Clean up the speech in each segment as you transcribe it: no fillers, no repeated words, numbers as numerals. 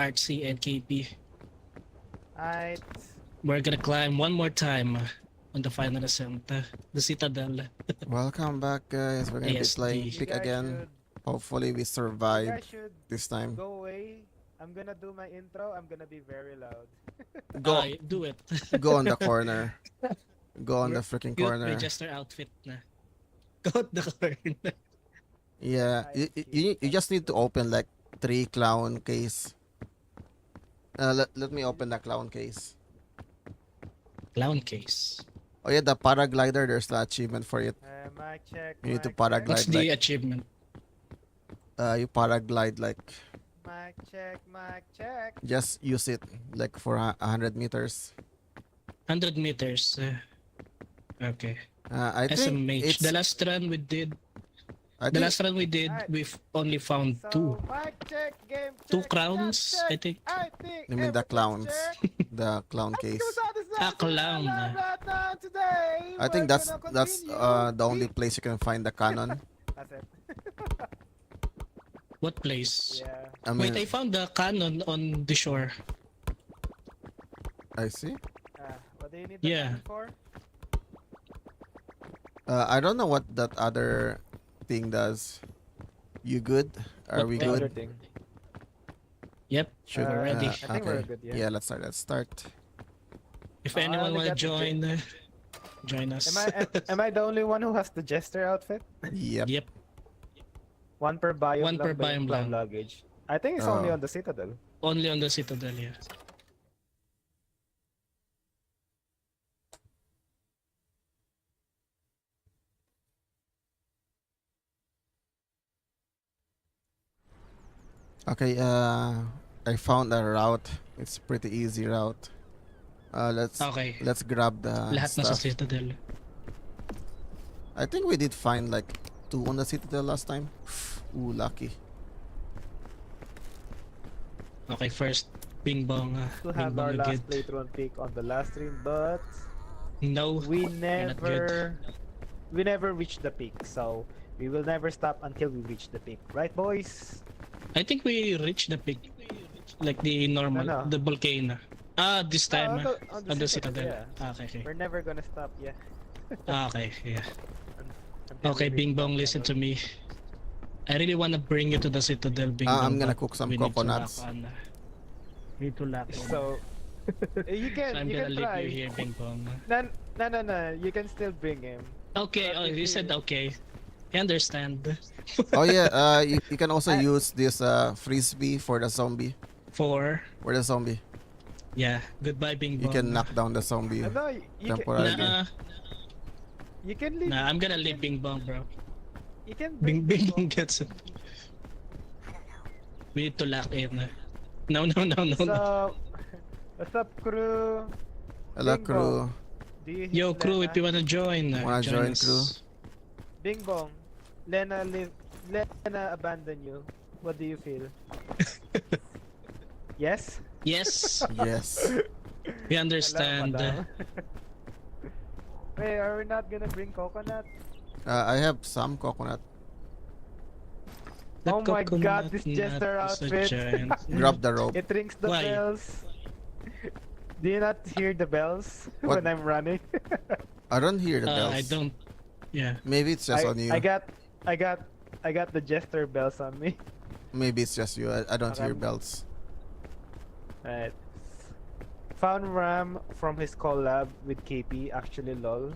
Artsy and KP. Alright. We're gonna climb one more time on the final ascent, the Citadel. Welcome back, guys. We're gonna be ASD. playing You Pick guys again. should, Hopefully, we you survive guys should this time. go away. I'm gonna do my intro. I'm gonna be very loud. Go, Do it. go on the corner. Go on the We're- freaking Cute corner. Register outfit na. Go at the corner. Yeah, you just need to open like 3 clown case. Let me open the clown case. Clown case. Oh yeah, the paraglider. There's the achievement for it. Mic check. You need to mic check. paraglide. What's the like- achievement? You paraglide like Mic check. Mic check. just use it like for 100 meters. 100 meters. Okay. I think SMH. it's. The last run we did, I the think last run we did, Alright. we've only found So, two. mic check. Game check. Two crowns, chat I check. think. I think. You mean the everything's clowns. checked. the clown case. Clown. I think that's the only place you can find the cannon. That's it. What place? Yeah. I mean, Wait, I found the cannon on the shore. I see. What do you need the Yeah. cannon for? I don't know what that other thing does. You good? Are What we the other good? thing? Yep, Should we're ready. I think we're good, yeah. Let's start. Let's start. If I anyone only wanna got the join, join us. Am I the only one who has the jester outfit? Yep. Yep. One per biome. One per lang ba yung biome clown lang. luggage. I think it's only Oh. on the Citadel. Only on the Citadel, yeah. Okay. I found a route. It's pretty easy route. Okay. Let's grab the Lahat na sa stuff. Citadel. I think we did find like 2 on the Citadel last time. Ooh, lucky. Okay, first, Bing Bong. To Bing have our Bong last agad. playthrough on peak on the last stream, but No, we not good. never reached the peak, so we will never stop until we reach the peak, right, boys? I think we reached the peak. Like the normal, No. the volcano. This time, on the Citadel. yeah. Okay. We're never gonna stop, yeah. Okay, yeah. until Okay, we Bing reach Bong, that listen level. to me. I really wanna bring you to the Citadel, Bing Bong. I'm gonna but cook some we need to coconuts. lock on. Need to lock on. So you So I'm can gonna leave try. you here, Bing Bong. No. You can still bring him. Okay, But oh, if you said okay. I understand. Oh yeah. You can also use this frisbee for the zombie. For yeah, goodbye, Bing You Bong. can knock down the zombie No, you temporarily. Nah, you can leave. nah, I'm gonna leave Bing Bong, bro. You can Bing bring Bing Bong gets it. We need to lock in. No. So, what's up, crew? Hello, Bing crew. Bong. Do you Yo, hit crew, Lena? if you wanna join, Wanna join, us. crew? Bing Bong, Lena abandon you. What do you feel? Yes? Yes, Yes. we understand. Hello, madam. Wait, are we not gonna bring coconut? I have some coconut. That Oh my God, coconut this nut jester is a outfit. giant. Grab the rope. It rings the Why? bells. Do you not hear the bells What? when I'm running? I don't hear the bells. I don't. Yeah. Maybe it's just on you. I got the jester bells on me. Maybe it's just you. I don't hear Okay. bells. Right. Found Ram from his collab with KP. Actually, lol.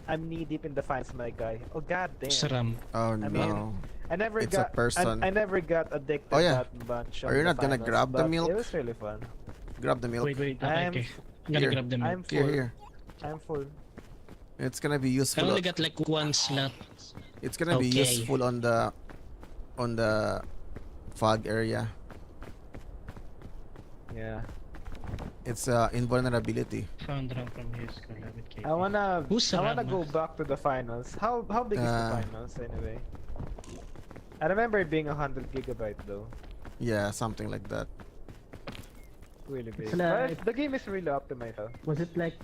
I'm knee deep in the finals, my guy. Oh god damn. Saram. Oh I no. mean, I never It's a got. person. I never got addicted Oh, yeah. that much. Are on you the not gonna finals, grab the but milk? It was really fun. Grab the milk. Wait. I'm- Okay. I'm gonna Here. grab them. I'm Here, full. here. I'm full. It's gonna be I useful. only got like one slot. It's gonna be Okay. useful on the fog area. Yeah. It's invulnerability. Found Ram from his collab with KP. I wanna. Who's I wanna Ram? go back to the finals. How big is the finals anyway? I remember it being 100 gigabyte though. Yeah, something like that. Really big. Hello. But the game is really optimized. Though. Was it like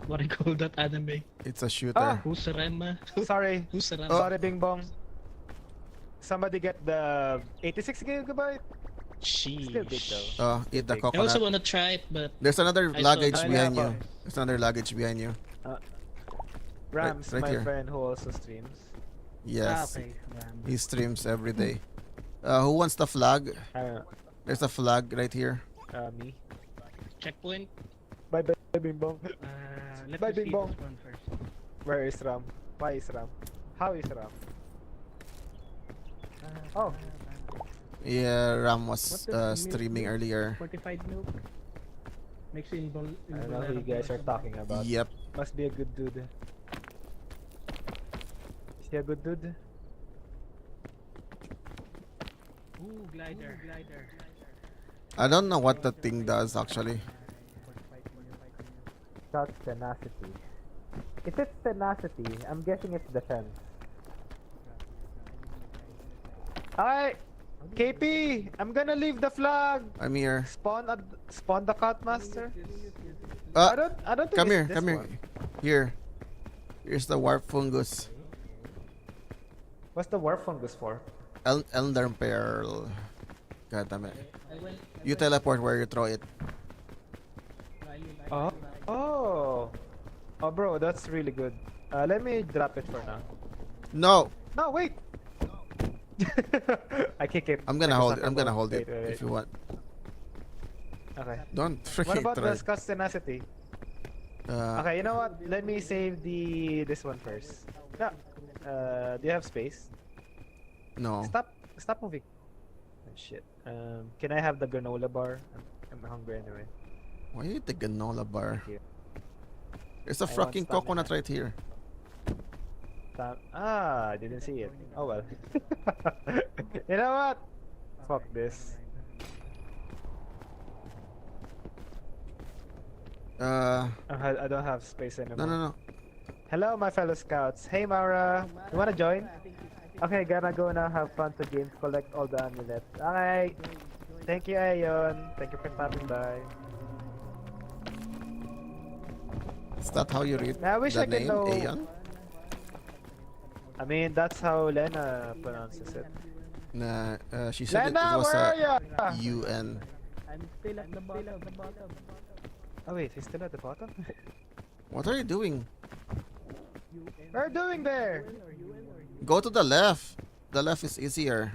what I call that anime? It's a shooter. Who's Ram? Sorry. Who's Ram? Oh. Sorry, Bing Bong. Somebody get the 86 gigabyte. Still big though. Oh, eat the big. I also coconut. want to try it, but There's another I saw luggage that. behind Wala you. pa. There's another luggage behind you. Rams, right my here. friend who also streams. Yes. okay. He streams every day. Who wants the flag? Uh, There's a flag right here. me. Checkpoint. Bye bye bing bong. Let Bye, me see Bing Bong. this one first. Where is Ram? Why is Ram? How is Ram? Oh, Yeah, Ram was What the- streaming earlier. Fortified milk. Mix in bol. I don't know who you guys are talking about. Yep. Must be a good dude. Is he a good dude? Ooh, glider. I don't know what the thing does actually. That's tenacity. If it's tenacity, I'm guessing it's defense. Alright, KP, I'm gonna leave the flag. I'm here. Spawn the Cutmaster. Uh, I don't think come it's here, this come here. one. Here. Here's the warp fungus. What's the warp fungus for? Elder Pearl. God damn it. You teleport where you throw it. Oh, bro, that's really good. Let me drop it for now. No! No, wait. I kick it. I'm gonna like a hold it. soccer I'm gonna ball. hold it Wait. if you want. Okay. Don't What freaking about try. the Scott's tenacity? Uh, Okay, you know what? Let me save this one first. No. Do you have space? no. Stop moving. Oh, shit. Can I have the granola bar? I'm hungry anyway. Why you eat the granola bar? Thank you. There's a I want fucking stamina. coconut right here. I didn't see it. Oh well. You know what? Fuck this. I don't have space anymore. No. Hello, my fellow scouts. Hey, Mara. You wanna join? Okay, gonna go now. Have fun to games. Collect all the amulets. Alright. Thank you, Ayon. Thank you for stopping by. Is that how you read I wish the I could name? know- Aeon? I mean, that's how Lena pronounces it. Nah, she said Lena, it was where are a ya? UN. I'm still at the bottom. Oh wait, he's still at the bottom. What are you doing? What are you doing there? Go to the left. The left is easier.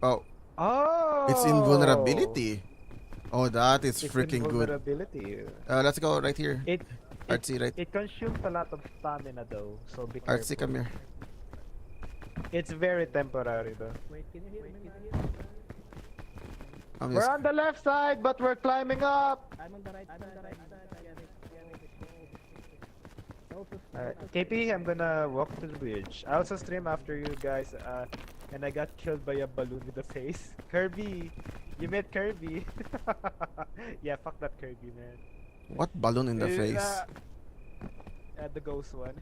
Oh, Oh, it's invulnerability. Oh, that is It's freaking good. invulnerability. Let's go right here. It Artsy, right? it consumes a lot of stamina though, so be Artsy, careful. come here. It's very temporary though. Wait, can you hear me? I'm We're just, on the left side, but we're climbing up. I'm on the right side. KP, I'm gonna walk to the bridge. I also stream after you guys, and I got killed by a balloon with the face. Kirby, you met Kirby. Yeah, fuck that Kirby, man. what balloon in the Uh, face? The ghost one.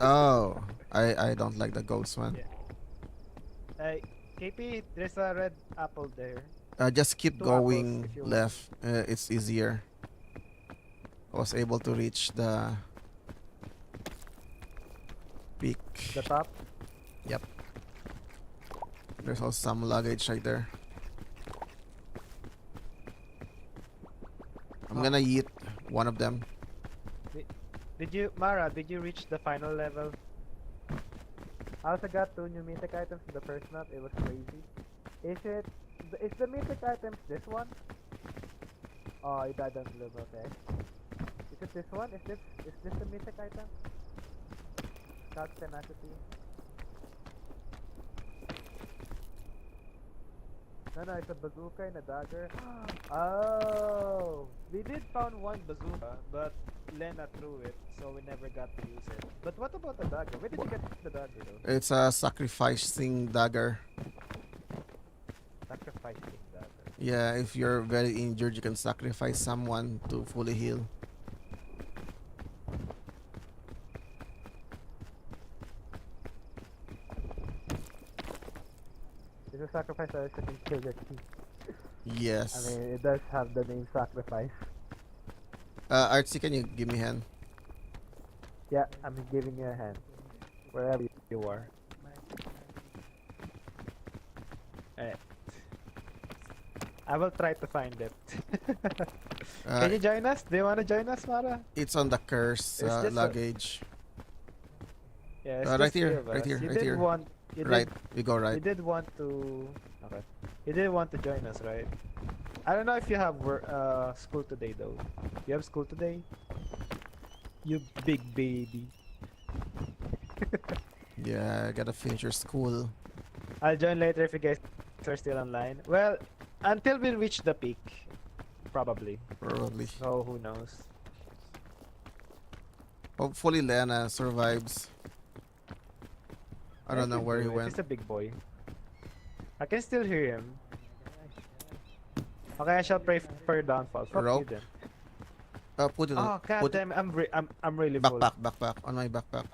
Oh, I don't like the ghost one. Yeah. KP, there's a red apple there. Just keep Two apples, going if you want. left. It's easier. I was able to reach the peak. The top. There's also some luggage right there. I'm gonna eat one of them. Mara, did you reach the final level? I also got 2 new mythic items in the first map. It was crazy. Is the mythic items this one? Oh, it died on Gloom, okay. Is it this one? Is this the mythic item? That's tenacity. No, it's a bazooka and a dagger. Oh, we did found one bazooka, but Lena threw it, so we never got to use it. But what about the dagger? Where did you get the dagger though? It's a sacrificing dagger. Sacrificing dagger. Yeah, if you're very injured, you can sacrifice someone to fully heal. It's a sacrifice that you can kill your team. Yes. I mean, it does have the name sacrifice. Artsy, can you give me hand? Yeah, I'm giving you a hand. Wherever you are. Alright. I will try to find it. Uh, Can you join us? Do you want to join us, Mara? it's on the curse It's just a- luggage. Yeah, it's Right just here, three of right us. here, You right did here. want. You Right, did. we go You right. did want to. Okay. You did want to join us, right? I don't know if you have school today though. You have school today? You big baby. Yeah, I gotta finish your school. I'll join later if you guys are still online. Well, until we reach the peak, probably. Probably. So who knows? Hopefully Lena survives. I don't know can where do he it. went. He's a big boy. I can still hear him. Okay, I shall pray for your downfall. Fuck you Rope? then. Put it Oh on. god Put it, damn, I'm really full. backpack, on my backpack.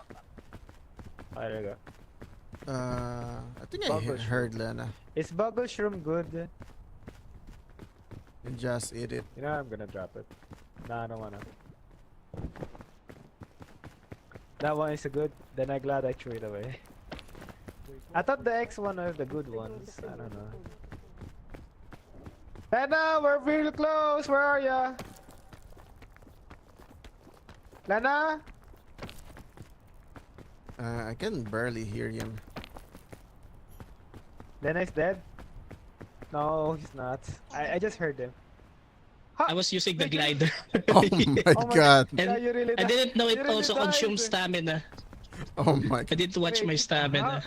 Oh, there you go. I think I Bubble heard Lena. Is bubble shroom good? And just eat it. You know I'm gonna drop it. Nah, I don't wanna. That one is a good. Then I'm glad I threw it away. I thought the X one was the good ones. I don't know. Lena, we're real close. Where are ya? Lena? I can barely hear him. Lena is dead? No, he's not. I just heard him. I was using the glider. Oh my Oh my god. And you really I died. didn't know it You really also died. consumes stamina. Oh my I god. didn't watch my Wait, stamina.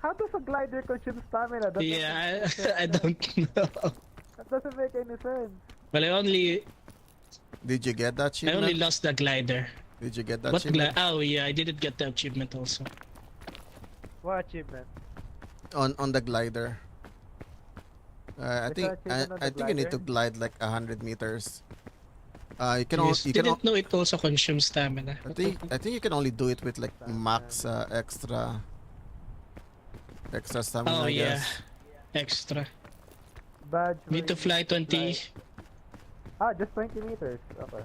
How does a glider consume stamina? That Yeah, I doesn't make any sense. don't know. That doesn't make any sense. Well, Did you get that I only achievement? lost the glider. Did you get that What achievement? Oh yeah, I didn't get the achievement also. What achievement? On the glider. I Is think there achievement on I the think you need to glider? glide like 100 meters. You can Yes, you can didn't know it also consumes stamina. I think you can only do it with like max extra stamina. Oh I yeah, guess. extra. Badge. Need to fly 20 Ah, just 20 meters. Okay.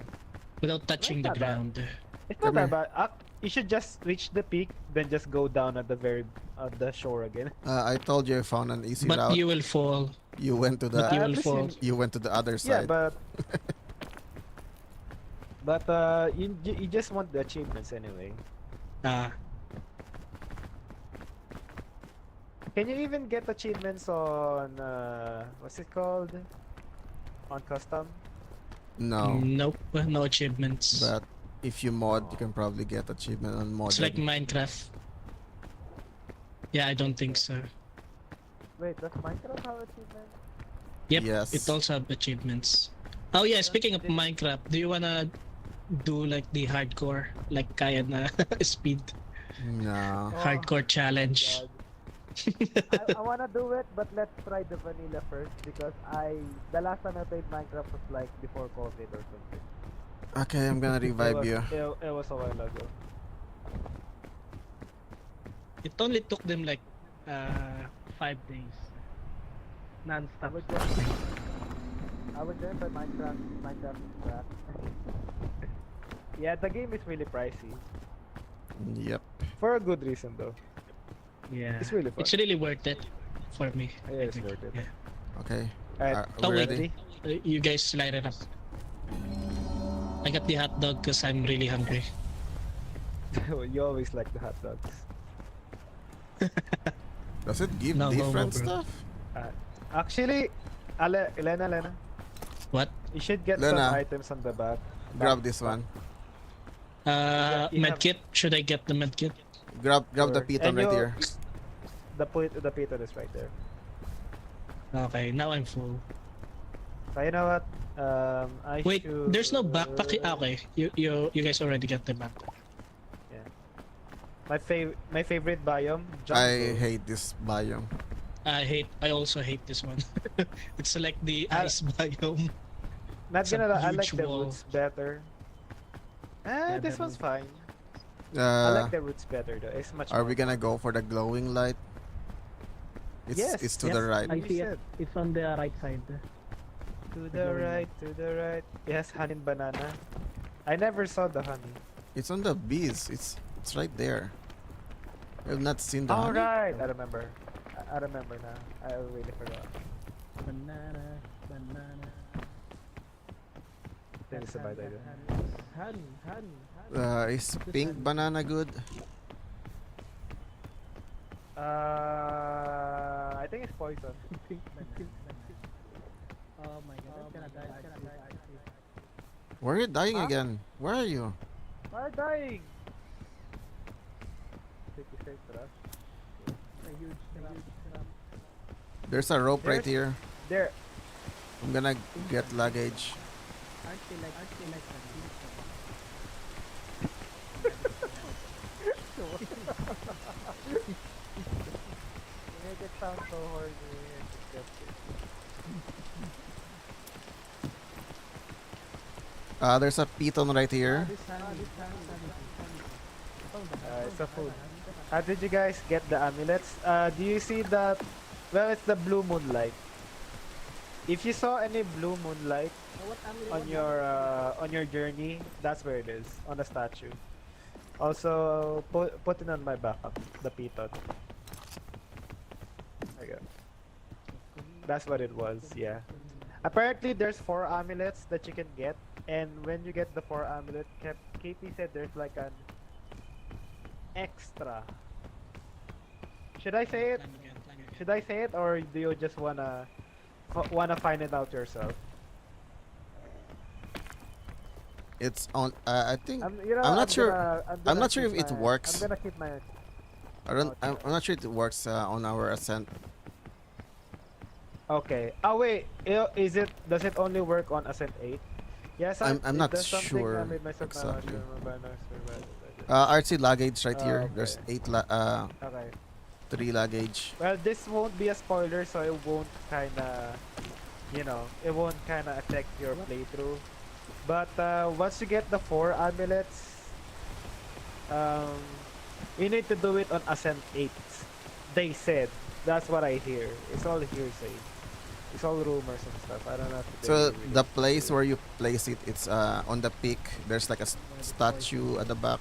without touching the Not bad. ground. It's not Come that bad. You should just reach the peak, then just go down at the the shore again. I told you I found an easy But route. you will fall. You went to But you the will At least fall. you went to the other Yeah, side. but you just want the achievements anyway. Ah, Can you even get achievements on what's it called? On custom? No, nope, no achievements. but if you mod, you can probably get achievement on mod. It's like Minecraft. Yeah, I don't think so. Wait, does Minecraft have achievements? Yep, Yes. it also have achievements. Oh yeah, speaking of Minecraft, do you wanna do like the hardcore, like kaya na speed No. Oh, hardcore challenge? God. I wanna do it, but let's try the vanilla first because the last time I played Minecraft was like before COVID or something. Okay, I'm gonna revive you. It was a while ago. It only took them like 5 days, I non-stop. would join for Minecraft. Minecraft is crap. Yeah, the game is really pricey Yep. for a good reason though. Yeah, It's really fun. it's really worth it for me. Yeah, I it's think. worth it. Yeah. Okay. Alright. Oh we wait, ready? You guys line it up. I got the hot dog because I'm really hungry. You always like the hot dogs. Does it give No, different bro. stuff? Actually, Lena, What? you should get Lena. some items on the back. Grab this one. Yeah, you have- Medkit? Should I get the medkit? Grab the Sure. piton And right you- here. The piton is right there. Okay, now I'm full. So you know what? I Wait, should... there's no backpack. Okay, you guys already got the backpack. My favorite biome. I Jungle. hate this biome. I also hate this one. It's like the I- ice biome. Not it's a gonna lie, I like huge the wall. roots better. Yeah, This that one's one. fine. I like Uh, the roots better though. It's much are more we gonna fun. go for the glowing light? Yes, It's to yes. the right. I see it. It's on the right side. To the right, to the right. Yes, honey and banana. I never saw the honey. It's on the bees. It's right there. I've not seen the honey. Alright, I remember. I remember now. I really forgot. Banana, banana. I think it's a bad idea. Honey, honey, honey. Is pink banana good? I think it's poison. Pink banana. Oh my god, that's gonna die. That's gonna die. Where are you dying Huh? again? Where are you? Why dying? Sticky straight to us. A huge trap. There's a rope right There's- here. There. I'm gonna get luggage. Aren't they like the You make it sound so horny and disgusting. There's a piton right here. It's a food. Did you guys get the amulets? Do you see that? Well, it's the blue moonlight. If you saw any blue moonlight on your journey, that's where it is, on the statue. Also, put it on my backup, the piton. There you go. That's what it was, yeah. Apparently, there's 4 amulets that you can get, and when you get the 4 amulet, Katie said there's like an extra. Should I say it? Should I say it, or do you just wanna find it out yourself? It's on. I think. You know, I'm not sure. I'm I'm gonna not sure keep if it my- works. I'm gonna keep my. I'm not sure it works on our ascent. Okay. Oh wait, is it? Does it only work on Ascent 8? Yes, I'm it not does something sure that made myself not exactly. remember. RC luggage right here. Okay. There's Okay. 3 luggage. Well, this won't be a spoiler, so it won't kinda, it won't kinda affect your playthrough. But once you get the 4 amulets, you need to do it on Ascent 8. They said. That's what I hear. It's all hearsay. It's all rumors and stuff. I don't know if they So really the place where you place it, it's on the peak. There's like a statue at the back.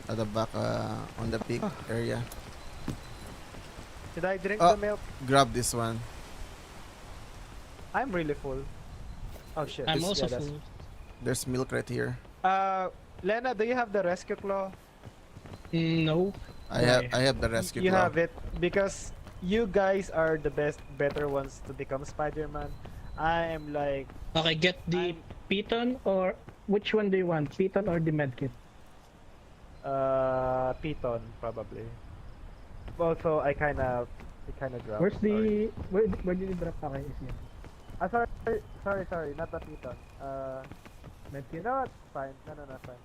At the back, on the peak area. Should I drink Oh. the milk? Grab this one. I'm really full. Oh shit. I'm This- also that's- full. There's milk right here. Lena, do you have the rescue claw? No. I have the rescue You claw. have it because you guys are the better ones to become Spider-Man. I am like, Okay, get the piton, or which one do you want? Piton or the medkit? Piton probably. Also, it kind of dropped. Where's the where did you drop? Okay, is here. Sorry, not the Piton. You Medkit? know what? Fine. No, fine.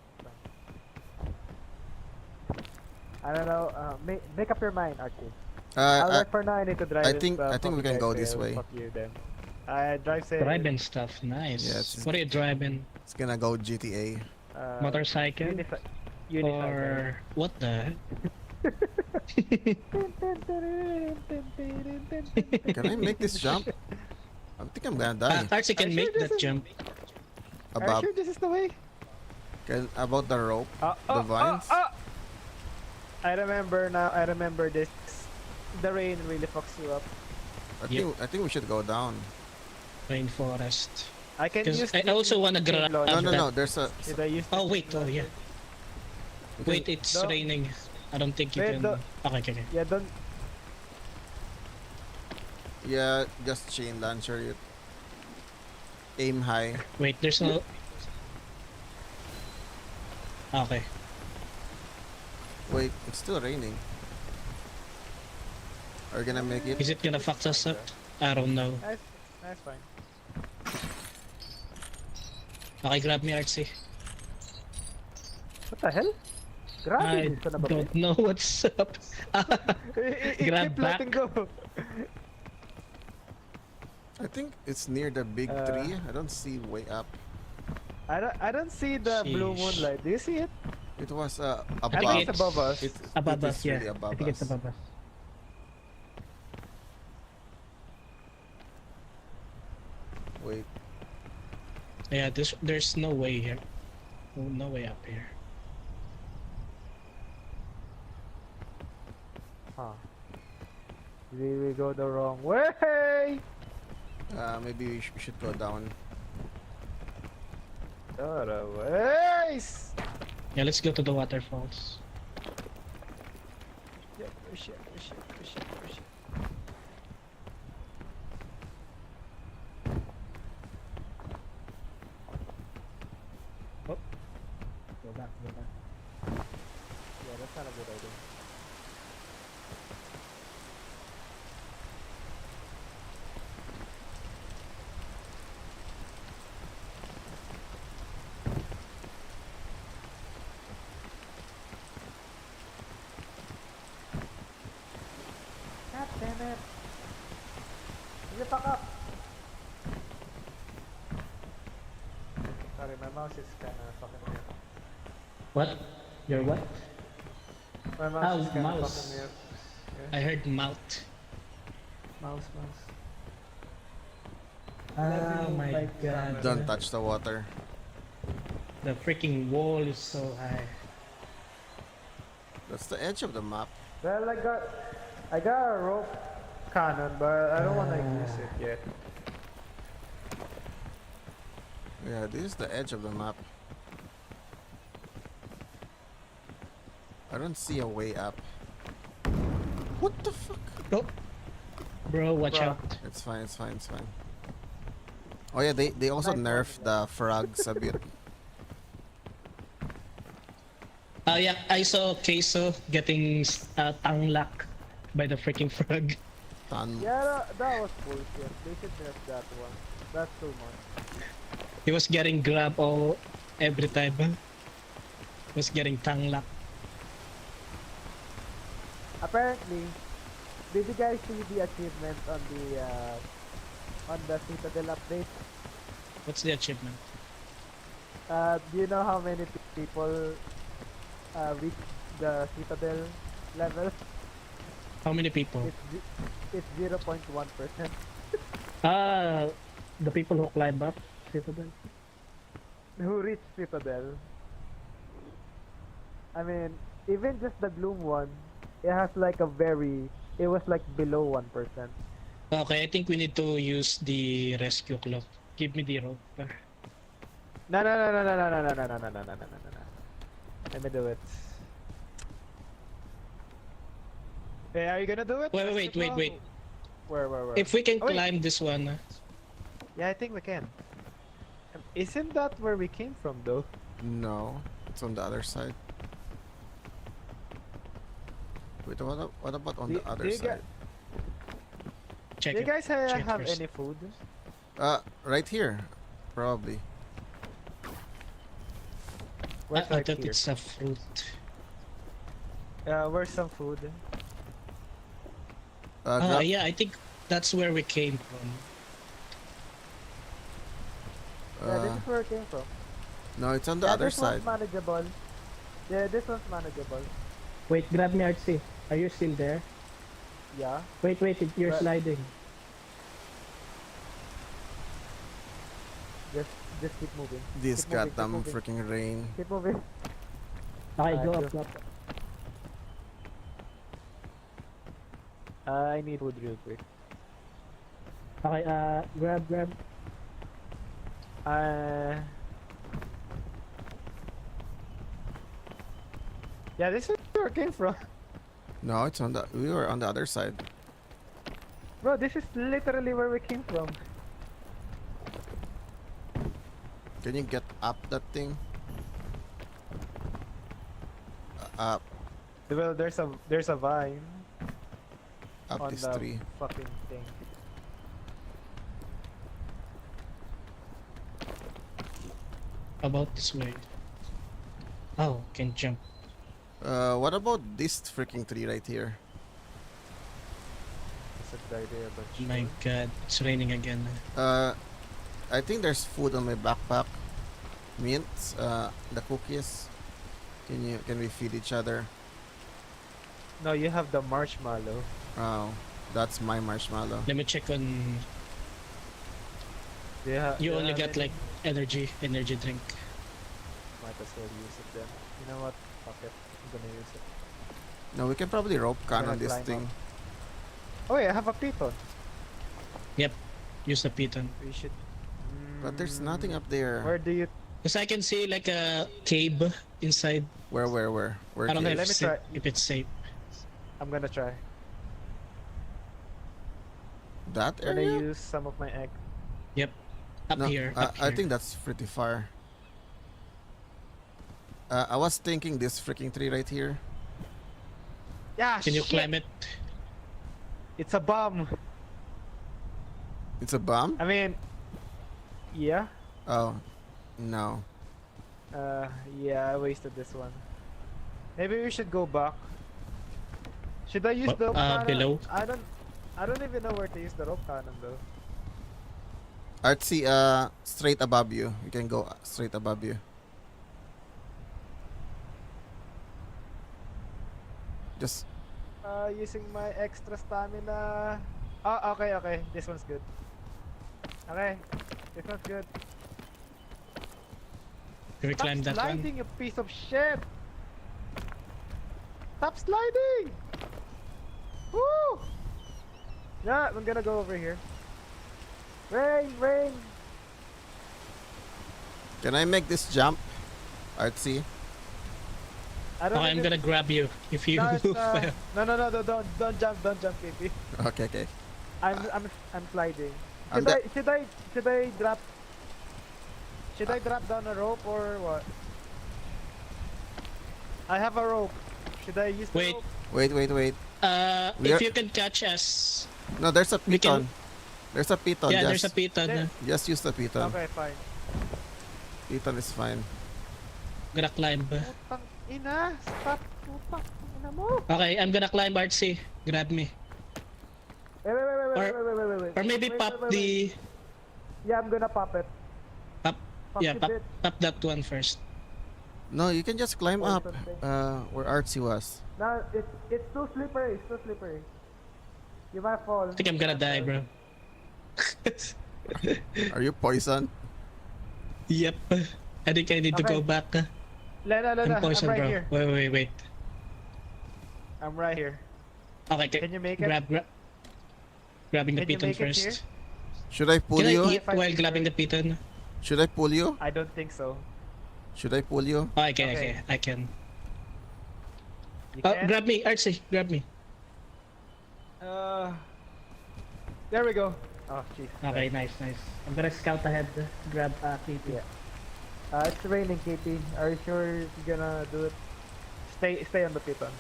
I don't know. Make up your mind, Archie. I'll I work for now. I need to drive. I this, think we fucking can guy go this sail. way. Fuck you then. I drive safe. Driving stuff, nice. Yes. What are you driving? It's gonna go GTA. Motorcycle? Unicycle. Or what the? Can I make this jump? I think I'm gonna die. Archie can Are you make sure that this is- jump. Are you About sure this is the way? about the rope, the vines. I remember now. I remember this. The rain really fucks you up. I think we should go down. Rainforest. I can Because use. I also wanna grab. No. There's a. Did I use? Oh wait, oh yeah. we can- Wait, it's No. raining. I don't think you Wait, can. the- Okay. Yeah, don't. Yeah, just chain launcher it. Aim high. Wait, there's no. Okay. Wait, it's still raining. Are we gonna make it? Is it gonna fuck us up? I don't know. Nice, fine. Okay, grab me, Archie. What the hell? Grabe, I son of a don't know what's up. bitch. Grab Keep letting go. I think it's near the big tree. I don't see way up. I don't see the blue Sheesh. moonlight. Do you see it? It was I above. think it's it's above us. Above it us, is yeah. really above I think it's us. above us. Wait, Yeah, there's no way here. No way up here. Huh. Did we go the wrong way? Maybe we should go down. The ways. Yeah, let's go to the waterfalls. Yeah, push it, push it, push it, push it. Go back, go back. Yeah, that's not a good idea. God damn it. Will you fuck up? Sorry, my mouse is kinda fucking weird. What? Your what? My mouse is kinda mouse. fucking weird. I heard mouth. Mouse, mouse. Oh my god. Don't touch the water. The freaking wall is so high. That's the edge of the map. Well, I got a rope cannon, but I don't wanna use it yet. Yeah, this is the edge of the map. I don't see a way up. What the fuck? Oh. Bro, watch Bro. out. It's fine, it's fine, it's fine. Oh yeah, they also Nice nerfed the frogs a bit. Oh yeah, I saw Queso getting tongue lock by the freaking frog. Ton. Yeah, that was bullshit. They should nerf that one. That's too much. He was getting grab all every time. Was getting tongue lock. Apparently, did you guys see the achievement on the Citadel update? What's the achievement? Do you know how many people reach the Citadel level? How many people? It's 0.1%. The people who climb up Citadel. Who reached Citadel? I mean, even just the Gloom one, it has like it was like below 1%. Okay, I think we need to use the rescue clock. Give me the rope. No. Let me do it. Hey, are you gonna do it? Wait. Where? If we can Oh, wait. climb this one, Yeah, I think we can. Isn't that where we came from, though? No, it's on the other side. Wait, what about on Do- the other do you side? check Do you it. guys check have first. any food? Right here, probably. I Where's right thought here? it's a fruit. Where's some food? Grab- Yeah, I think that's where we came from. Yeah, this is where it came from. no, it's on the Yeah, other this side. one's manageable. Yeah, this one's manageable. Wait, grab me, Artsy. Are you still there? Yeah. Wait, you're But- sliding. Just keep moving. This Keep moving, keep goddamn moving. freaking rain. Keep moving. Okay, go Alright, up, go up. I need food real quick. Okay, grab. Yeah, this is where it came from. No, it's on the. We were on the other side. Bro, this is literally where we came from. Can you get up that thing? Up, Well, there's a vine up on this the tree. fucking thing. About this way. Oh, can jump. What about this freaking tree right here? That's a good idea, but My god, it's raining again. I think there's food on my backpack. Mints, the cookies. Can we feed each other? no, you have the marshmallow. Oh, that's my marshmallow. Let me check on. Do you, You do only have got any? like energy drink. Might as well use it then. You know what? Fuck it. I'm gonna use it. No, we can probably rope Gonna cannon this climb thing. Oh wait, I have a python. Yep. Use the piton. We should. But there's nothing up there. Where do you? Because I can see like a cave inside. Where? I don't know cave? Let me try. if it's safe. I'm gonna try. That I'm gonna area? use some of my egg. Yep. Up No, here. I, Up I here. think that's pretty far. I was thinking this freaking tree right here. Yeah, Can you shit. climb it? It's a bomb. It's a bomb? I mean, yeah. Oh, no. Yeah, I wasted this one. Maybe we should go back. Should I use What, the rope cannon? below? I don't even know where to use the rope cannon though. Artsy, straight above you. You can go straight above you. Just Using my extra stamina. Oh, okay. This one's good. Okay, this one's good. Can we climb Stop that one? sliding, you piece of shit! Stop sliding! Woo! Yeah, I'm gonna go over here. Rain! can I make this jump? Artsy. I don't Okay, I'm even- gonna grab you if you No, it's, move. no, don't jump, KP. Okay. I'm sliding. I'm Should I drop? Should I drop down a rope or what? I have a rope. Should I use the Wait. rope? Wait. We If are- you can catch us. No, there's a We can- piton. There's a piton. Yeah, just, there's a piton. There. just use the piton. Okay, fine. Piton is fine. Gonna climb. Putang ina! Stop! Putang ina mo! Okay, I'm gonna climb, Artsy. Grab me. Wait. Or maybe Wait, pop wait. the... Yeah, I'm gonna pop it. Pop, yeah, the pop, bit. pop that one first. No, you can just climb Or up. something. Where Artsy was. No, it's too slippery. You might fall. I think I'm gonna die, bro. Are you poisoned? Yep. I think I need to go Okay. back. Lena, I'm I'm poisoned, right bro. here. Wait. I'm right here. Okay, Can you make it? grabbing the Can you piton make it first. here? Should I pull Can I you? eat while grabbing the piton? Should I pull you? I don't think so. Should I pull you? Oh, Okay. I can. You Oh, can? grab me, Artsy, grab me. There we go. Oh, jeez. Okay, nice. I'm gonna scout ahead. Grab KP. Yeah. It's raining, KP. Are you sure you're gonna do it? Stay on the piton.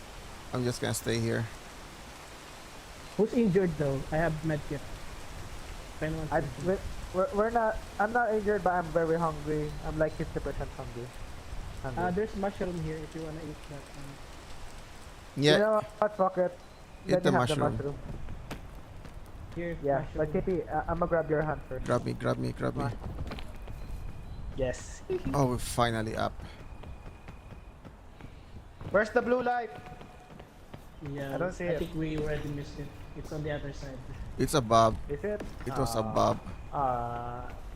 I'm just gonna stay here. Who's injured though? I have medkit. If anyone's I, injured. we're not. I'm not injured, but I'm very hungry. I'm like 50% hungry. There's mushroom here if you wanna eat that one. Yeah, You know what? Fuck it. Eat Let the me have mushroom. Here, Yeah, mushroom. but KP, I'm gonna grab your hand first. grab me. Yes. Oh, we're finally up. Where's the blue light? Yeah, I don't see I it. think we already missed it. It's on the other side. It's above. Is it? It was above.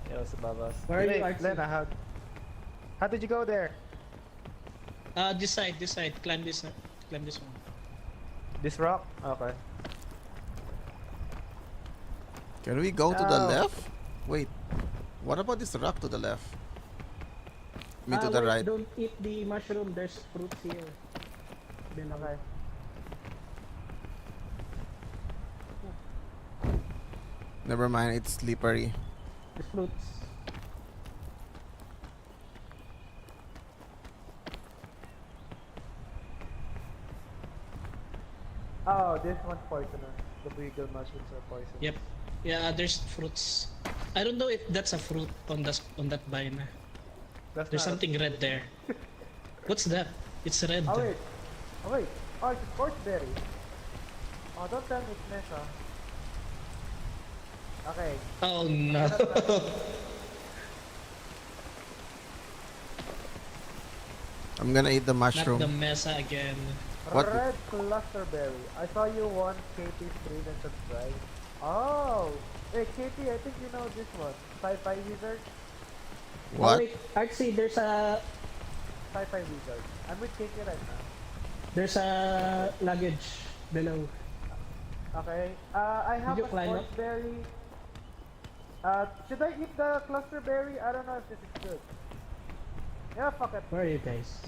It was above us. Where are you, Wait, Artsy? Lena, how did you go there? This side. Climb this one. This rock? Okay. Can we go to the Oh. left? Wait. What about this rock to the left? Me to the wait, right. Don't eat the mushroom. There's fruits here. Below. Okay. Never mind, it's slippery. There's fruits. Oh, this one's poisonous. The beagle mushrooms are poisonous. Yep. Yeah, there's fruits. I don't know if that's a fruit on that vine. That's There's not- something red there. What's that? It's red. Oh wait. Oh, it's a scorch berry. Oh, don't tell me it's Mesa. Okay. Oh no. I'm gonna eat the Not mushroom. the mesa again. What? Red cluster berry. I saw you won KP stream and subscribe. Oh! Hey KP, I think you know this one. Sci-fi wizard? Oh, What? wait, Artsy, there's a Sci-fi wizard. I'm with KP right now. luggage below. Okay. I have you a climb sports up? berry. Should I eat the cluster berry? I don't know if this is good. Yeah, fuck it. Where are you guys?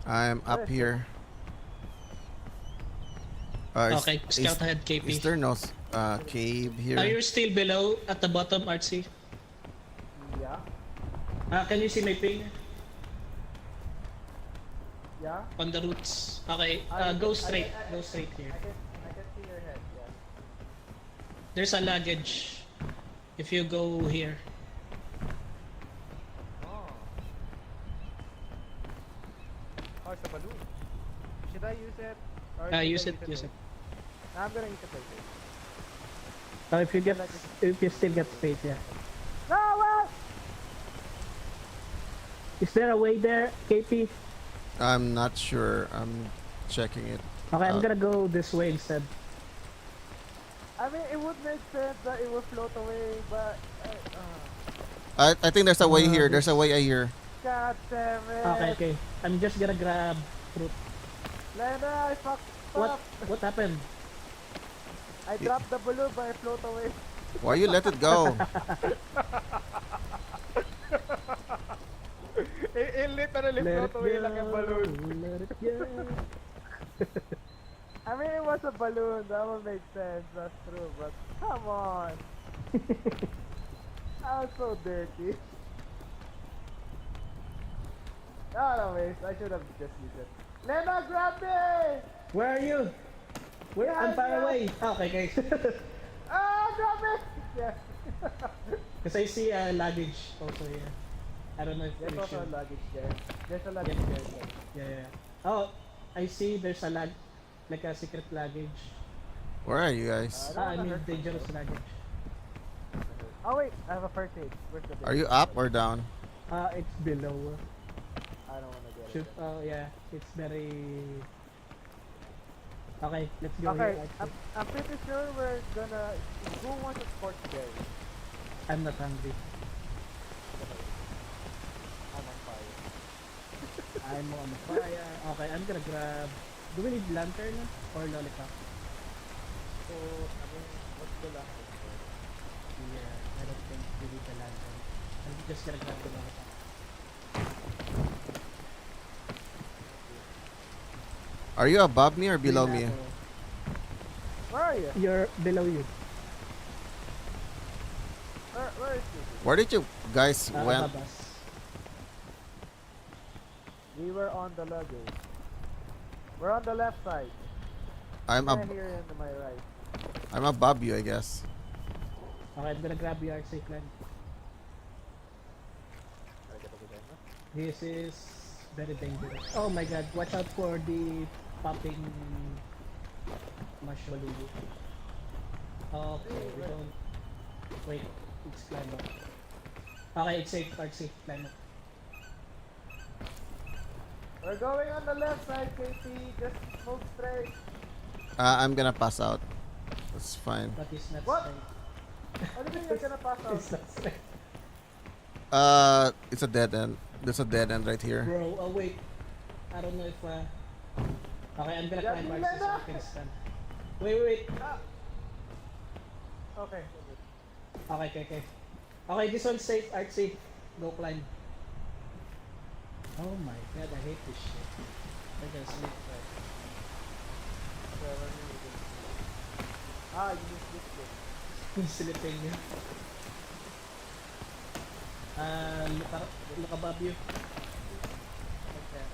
I'm Where up is it? here. Okay, scout ahead, Is KP. there no cave Are here? you still below at the bottom, Artsy? Yeah. Can you see my ping Yeah. on the roots? Okay, go straight. Go straight here. I can see your head. Yeah. There's a luggage. If you go here. Oh. Oh, it's a balloon. Should I use it? Or should I Use it. later? I'm gonna use it later. Oh, if you still get space, yeah. No, what? Is there a way there, KP? I'm not sure. I'm checking it. Okay, I'm Uh, gonna go this way instead. I mean, it would make sense that it would float away, but I think there's a way here. this- There's a way here. God damn it. Okay. I'm just gonna grab fruit. Lena, I fucked What? up. What happened? I dropped the balloon, but I float away. Why you let it go? It literally float away like a balloon. Let it go. I mean, it was a balloon. That would make sense. That's true. But come on. That was so dirty. Anyways, I should have just used it. Lena, grab me! Where are you? Where? I'm far Yeah. away. Okay, guys. Ah, grab me! Yes. Because I see a luggage also here. I don't know if There's we also a should. luggage there. There's a luggage Yeah. there. Yeah. Oh, I see. There's a like a secret luggage. Where are you guys? don't I wanna mean hurt dangerous luggage. Oh wait, I have a first aid. Where's the Are you up or down? It's below. I don't wanna get Shoot. it. Oh yeah, it's very. Okay, let's go Okay, here. I'm pretty sure we're gonna. Who wants a sports berry? I'm not hungry. I'm on fire. I'm on fire. Okay, I'm gonna grab. Do we need lantern or lollipop? So, I mean, what's the last one? Yeah, I don't think we need the lantern. I'm just gonna grab the lollipop. Are you above me or below me? Where are you? You're below you. Where is this? Where did you guys went? Above us. We were on the luggage. We're on the left side. I'm Kinda ab here to my right. I'm above you, I guess. Okay, I'm gonna grab your RC clan. This is very dangerous. Oh my god, watch out for the popping mushroom. Okay, we don't. Wait, it's climb up. Okay, it's safe, RC, climb up. We're going on the left side, KP. Just move straight. I'm gonna pass out. That's fine. But it's not What? safe. What do you mean you're gonna pass out? It's not safe. It's a dead end. There's a dead end right here. Bro, oh wait. I don't know if okay, I'm gonna Yeah, climb you RC so let I can stand. Wait. Ah. Okay. Okay. Okay, this one's safe, RC. Go climb. Oh my god, I hate this shit. I'm gonna sleep right. Ah, you used this one. Sleeping. Look above you.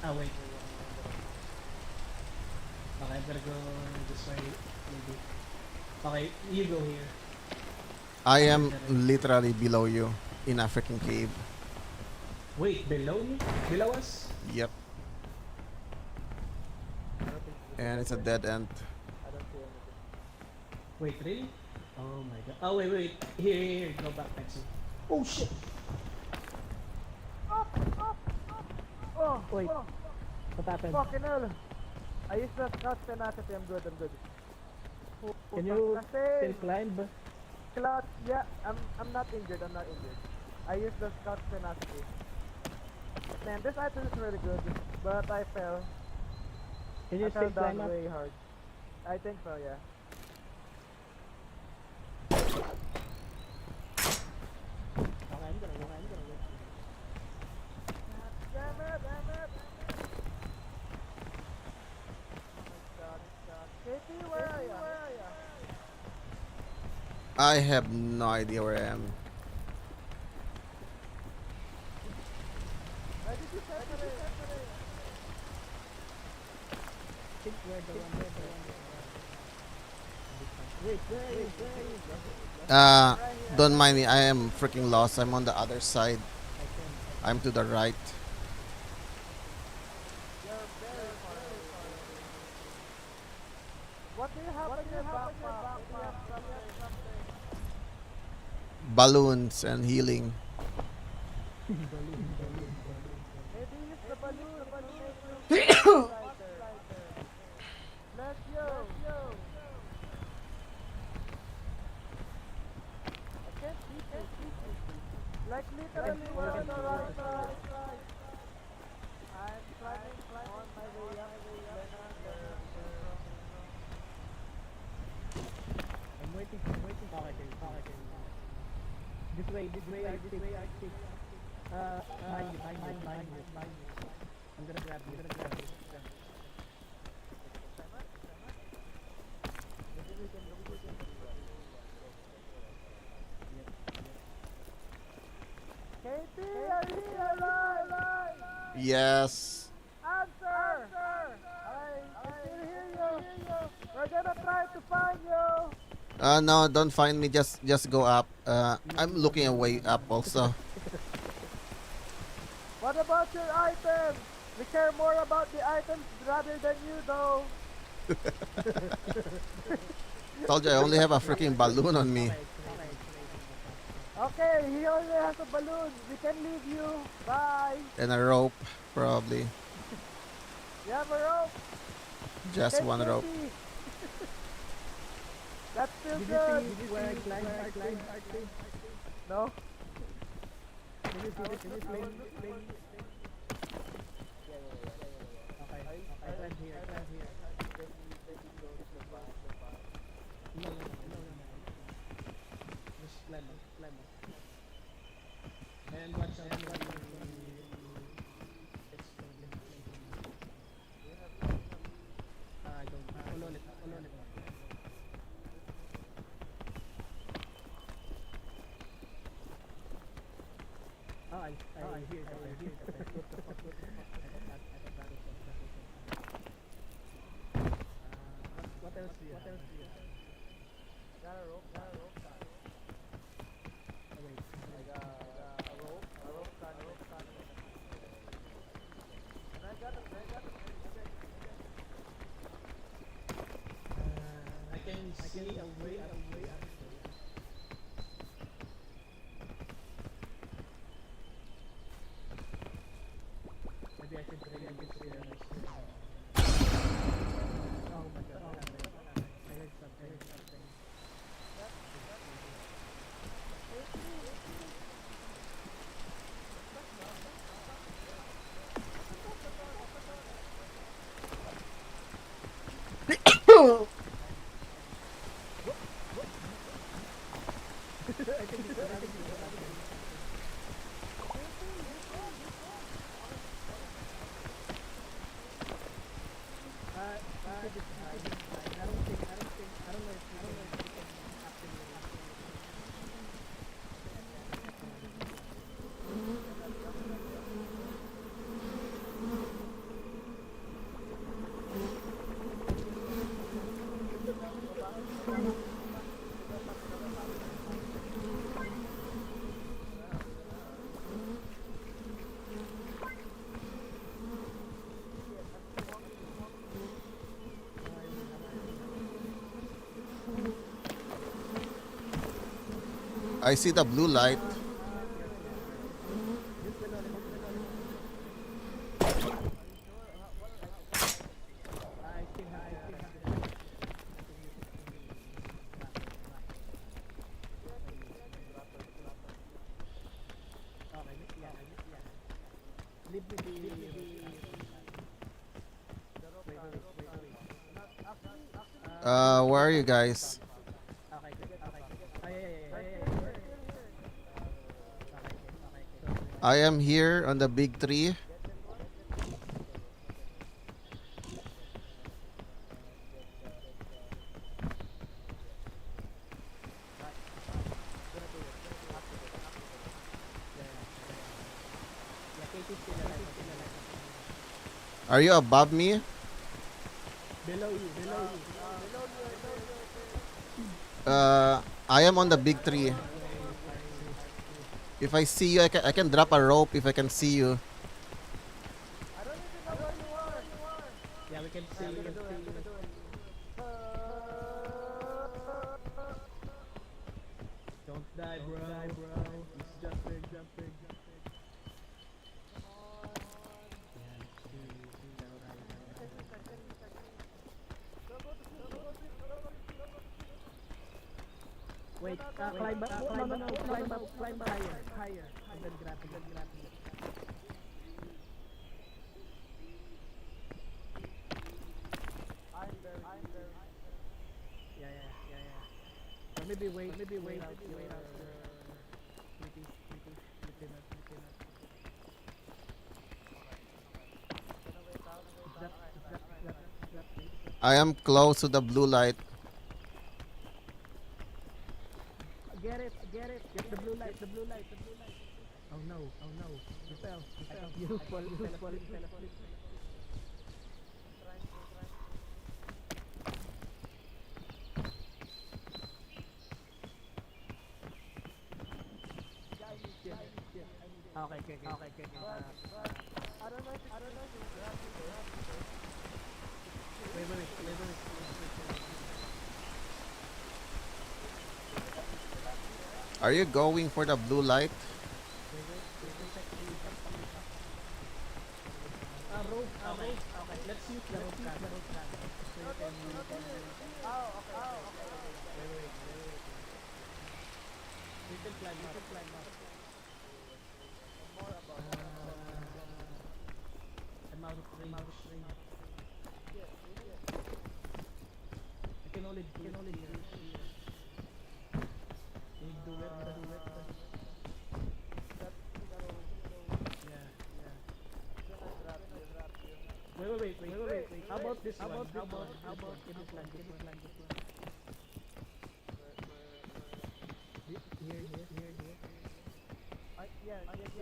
Okay. Wait. Okay, I'm gonna go this way, maybe. Okay, you go here. I am literally below you in a freaking cave. Wait, below you? Below us? Yep. I don't think this And is it's a right dead end. there. I don't see anything. Wait, really? Oh my god. Oh, wait. Here. Go back next one. Oh shit! Oh, Wait. oh, What happened? fucking hell. I used the clutch tenacity. I'm good. Can you still Kasi, climb? clutch, yeah, I'm not injured. I used the clutch tenacity. Man, this item is really good, but I fell. Can you I fell still down climb up? way hard. I think so, yeah. I have no idea where I am. Where did you separate? I think we're the one. Wait, where are you? Uh, don't mind me. I am freaking lost. I'm on the other side. I can. I'm to the right. You're very far away. What do you have in your backpack? Do you have something? Balloons and healing. Maybe use the balloon to make you lighter. Let's go. I can't see you. Like literally, we're on the right side. I'm climbing on my way up. I'm waiting. Okay. This way, I think. Mine. I'm gonna grab you. KP, are you still alive? Yes. Answer! I still hear you. We're gonna try to find you. No, don't find me. Just go up. I'm looking away up also. What about your items? We care more about the items rather than you, though. Told you I only have a freaking balloon on me Okay, he only has a balloon. We can leave you. Bye. and a rope, probably. You have a rope. Just Take one rope. KP. That's still Did good. you see where I climbed? No? Can you see this? Okay. I climb here. No. Just climb up. And watch out for the... I don't... Follow it. I hear. What else do you have? Got a rope. Oh, wait. I got a rope gun. And I got a I can see a way up. Maybe I should bring a bit here. Oh my god. I heard something. I see the blue light. Where are you guys? I am here on the big tree. Are you above me? Below you, below you. I am on the big tree. If I see you, I can drop a rope if I can see you. I don't even know where you are. Yeah, we can see you. Don't die, bro. It's jumping. Wait, climb up. No, climb up higher. And then grab it. I'm very. Yeah. Or maybe wait out there. I am close to the blue light. Get it. Get the blue light. Oh no. You fell. You fell asleep. Okay. I don't know if it's grabbing Wait. Are you going for the blue light? Rope. Okay. Let's use the rope. So you can. Oh, okay. Wait. You can climb up. I'm out of range. I can only do it here. Can you do it? Yeah. Wait. How about this one? How about this one? Here. Yeah. Okay.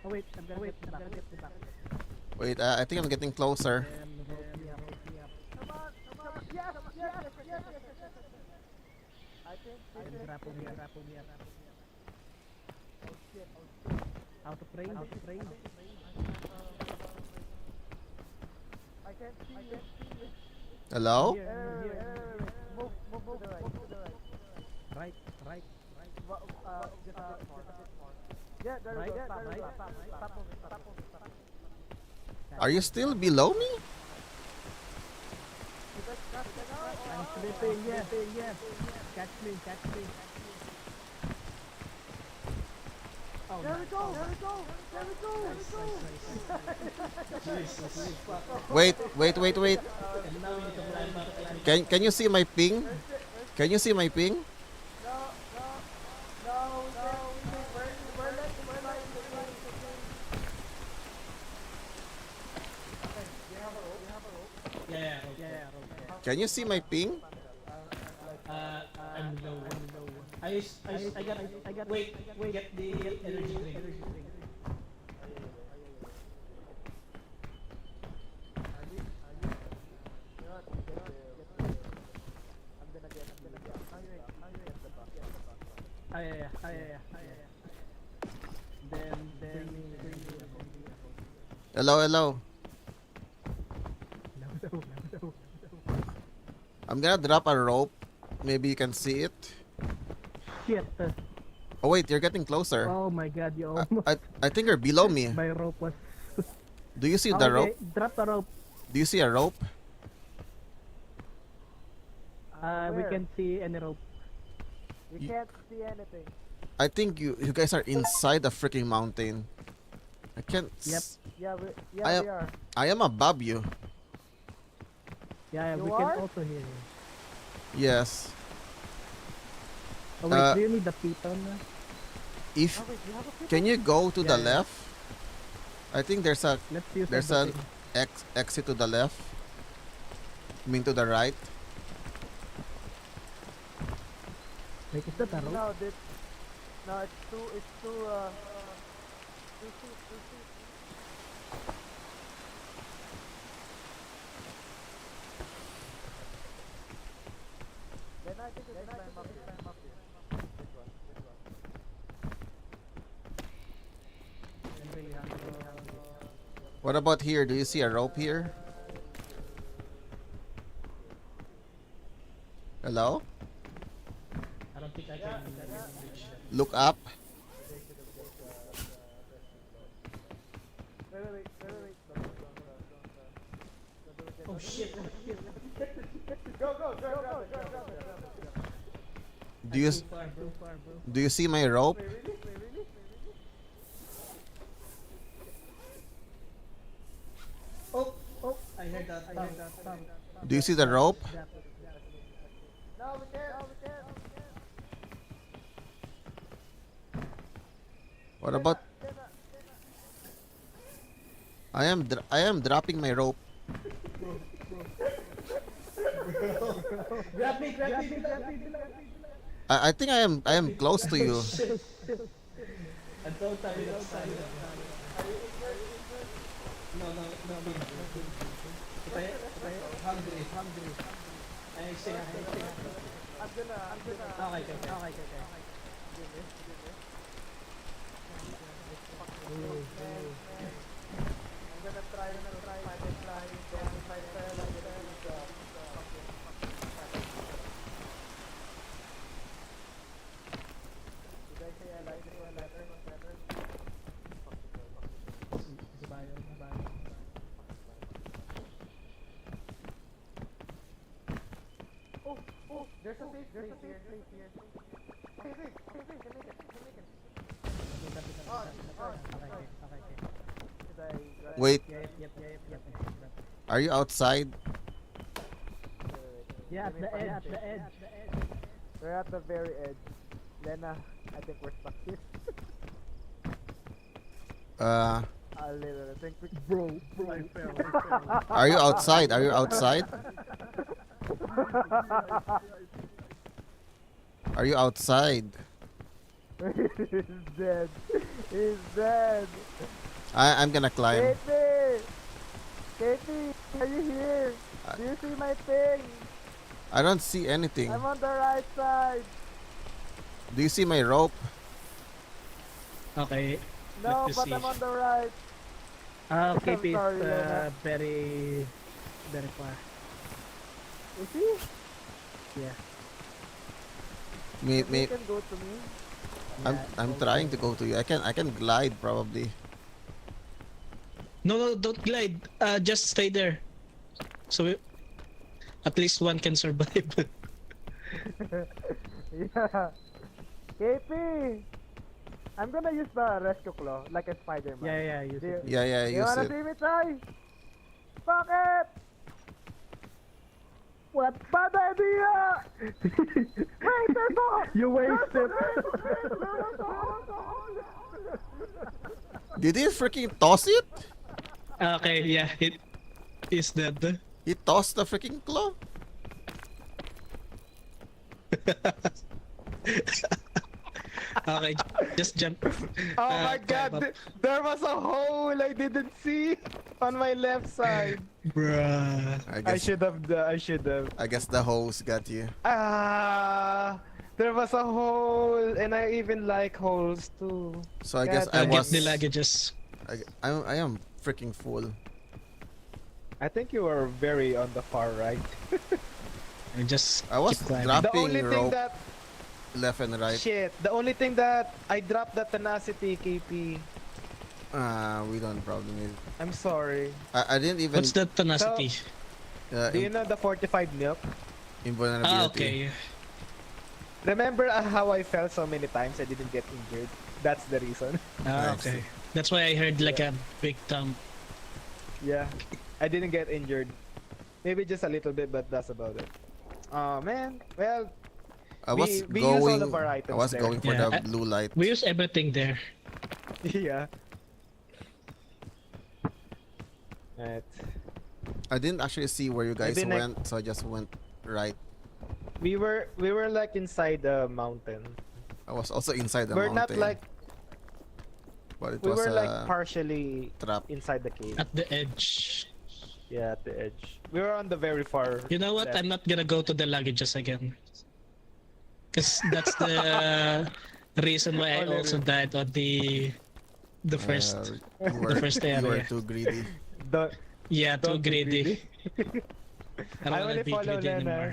Oh wait, I'm gonna get the back. Wait, I think I'm getting closer. Rope me up. Come on. Yes. I think. Grapple me up. Oh shit. Out of range. I can't see you. Hello? Here. Move to the right. Right. Just a bit more. Yeah, there we go. Stop moving. Are you still below me? I'm slipping, yes. Catch me. Oh, There we go. Jesus. Wait. And now we need to climb up. Can you see my ping? Can you see my ping? No, we're letting the game. Okay, you have a rope. Yeah. Can you see my ping? I'm low. I got. Wait. Get the energy drink. I'm gonna get. the buff. Yeah. Then bring me. Hello. No. I'm gonna drop a rope. Maybe you can see it. Shit. Oh wait, you're getting closer. Oh my god, you almost. I think you're below me. My rope was. Do you see the rope? Drop the rope. Do you see a rope? We can see any rope. We can't see anything. I think you guys are inside the freaking mountain. I can't. Yep. Yeah, we I are. I am above you. Yeah, You we are? can also hear you. Yes. Oh wait, do you need the piton? If Wait, you have a can you go to the Yeah. left? I think there's Let's use an everything. exit to the left. I mean to the right. Wait, is that a rope? No, it's two feet. Then I think we can climb up here. This one. Then we have to... What about here? Do you see a rope here? Hello? I don't think I can reach that. Look up. Wait. Don't Oh shit. Go. Do you Too far, bro. do you see my rope? Wait, really? Oh, I heard that. Thumb. Do you see the rope? No, we can't. What about? I am dropping my rope. Grab me. I think I am close to you. I'm so tired of silence. No. If I hungry. I still I'm gonna. Okay. I'm gonna try to fly. Then if I fail, I'm gonna use the Did I say I like this one better? Oh, there's a safe place here. Hey, can make it. Should I grab Wait, Yep. are you outside? Yeah, at the edge. We're at the very edge. Lena, I think we're stuck here. A little. I think we... Bro, I fell. Are you outside? Are you outside? Are you outside? He's dead. I'm gonna climb. Katie, are you here? Do you see my thing? I don't see anything. I'm on the right side. Do you see my rope? Okay. No, Let me but see. I'm on the right. Okay, I'm peace. sorry, Lena. Very far. Is he? Yeah. Me, You can go to me. I'm trying to go to you. I can glide probably. No, don't glide. Just stay there. So at least one can survive. Yeah. KP! I'm gonna use the rescue claw like a Spider-Man. Yeah, use it. Yeah, You use wanna it. see me try? Fuck it! What? Bad idea! Wait, there's a... You wasted. Did he freaking toss it? Okay, yeah, it is dead. He tossed the freaking claw. Okay, just jump. Oh my climb god, up. there was a hole I didn't see on my left side. Bruh. I I should have. I guess the hose got you. There was a hole and I even like holes too. So I Yeah, guess I Get was. the luggages. I am freaking full. I think you were very on the far right. And just I was keep climbing. The dropping only thing rope that left and right. the only thing that I dropped the tenacity, KP. We don't probably need. I'm sorry. I didn't even. What's the tenacity? Do you know the fortified milk? Invulnerability. Okay. Remember how I fell so many times I didn't get injured? That's the reason. Nice. Okay. That's why I heard like a big thump. Yeah, I didn't get injured. Maybe just a little bit, but that's about it. Oh man, well, I was we use all going. of our I items was there. going for Yeah, the blue light. We use everything there. yeah. Right. I didn't actually see where you guys Maybe went, so I just went right. We were like inside the mountain. I was also inside the We're not mountain. like But it we was were like a partially trap. inside the cave. At the edge. Yeah, at the edge. We were on the very far. You know what? left. I'm not gonna go to the luggages again. Because that's the reason why I Oh, also died on the first You were, first you were area. too greedy. Don't, yeah, too don't be greedy. I don't I wanna only be follow greedy Lena. anymore.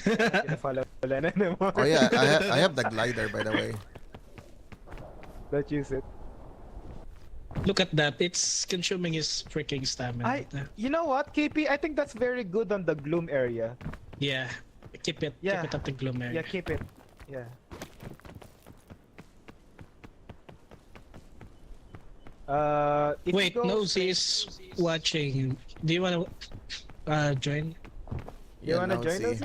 Gonna follow Lena anymore. Oh yeah, I have the glider by the way. Don't use it. Look at that. It's consuming his freaking stamina. You know what, KP? I think that's very good on the Gloom area. Yeah. Keep it Yeah. at the Gloom area. Yeah, keep it. Yeah. If Wait, you go Nosy straight- is watching. Do you wanna join? You Yeah, wanna now join see. us?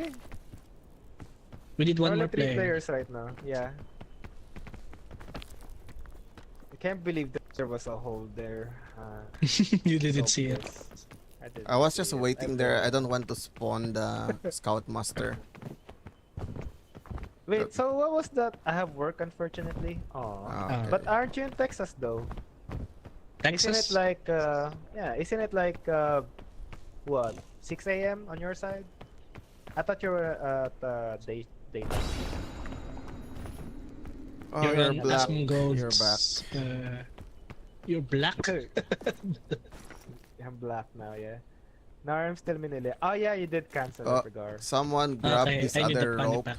We need one Only more 3 player. players right now. Yeah. I can't believe that there was a hole there. You didn't see it. hopeless. didn't I was see just it. waiting there. I don't want to spawn the scout master. Wait, so what was that? I have work, unfortunately. Oh. Ah, But okay. aren't you in Texas though? Isn't Texas? it like yeah? Isn't it like what 6 a.m. on your side? I thought you were at daytime. Oh, You're you're on black. Asmongold's, You're back. You're black? I'm black now, yeah. Now I'm still minili. Oh yeah, you did cancel. I Oh, forgot. someone grab Okay, this I need other the funny rope. pack.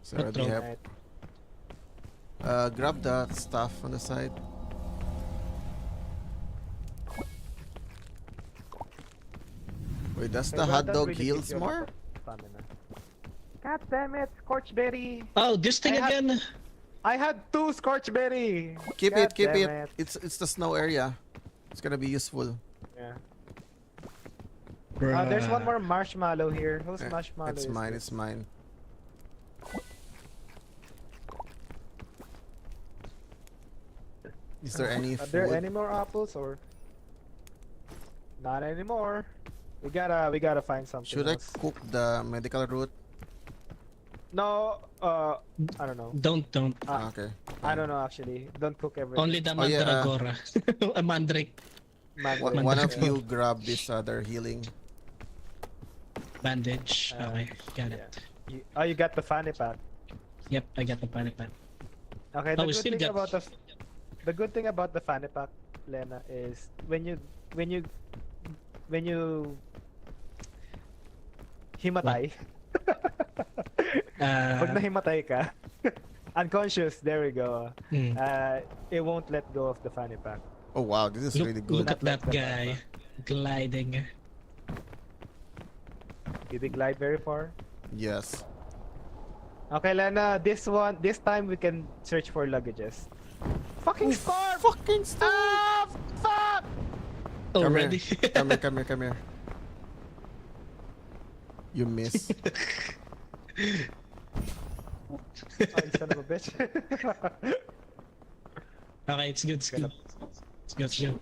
So What do you rope? have? Right. Grab the stuff on the side. Wait, does Hey, the well, hot that dog really heals gives you a more? lot of stamina. God damn it, Scorchberry! Oh, this thing I had- again! I had 2 Scorchberry! Keep God it, keep damn it. It's the snow area. It's gonna be useful. Yeah. Bruh. There's one more marshmallow here. Whose Eh, marshmallow It's is mine. this? It's mine. Is there any Are there food? any more apples or? Not anymore. We gotta find something Should I else. cook the medical route? No, I don't know. Don't. Ah, Okay. I don't know actually. Don't cook everything. Only the Oh, yeah, Mandragora. A Mandrake One of Mandrake. you grab this other healing. bandage. Uh, Okay, got yeah. it. You got the fanny pack. Yep, I got the panic pack. Okay, Oh, we still got- the good thing about the fanny pack, Lena, is when you himatay. Pag nahimatay ka, unconscious, there we go. Hmm. It won't let go of the fanny pack. Oh wow, this is really good. Look at that Not like the guy gliding. Did it glide very far? Yes. Okay, Lena, this time we can search for luggages. Fucking storm! Fucking stuff! Ah, fuck! Already? Come here, come here, come here. You miss. Oh, you son of a bitch. Okay, it's good, it's good. It's good, it's good.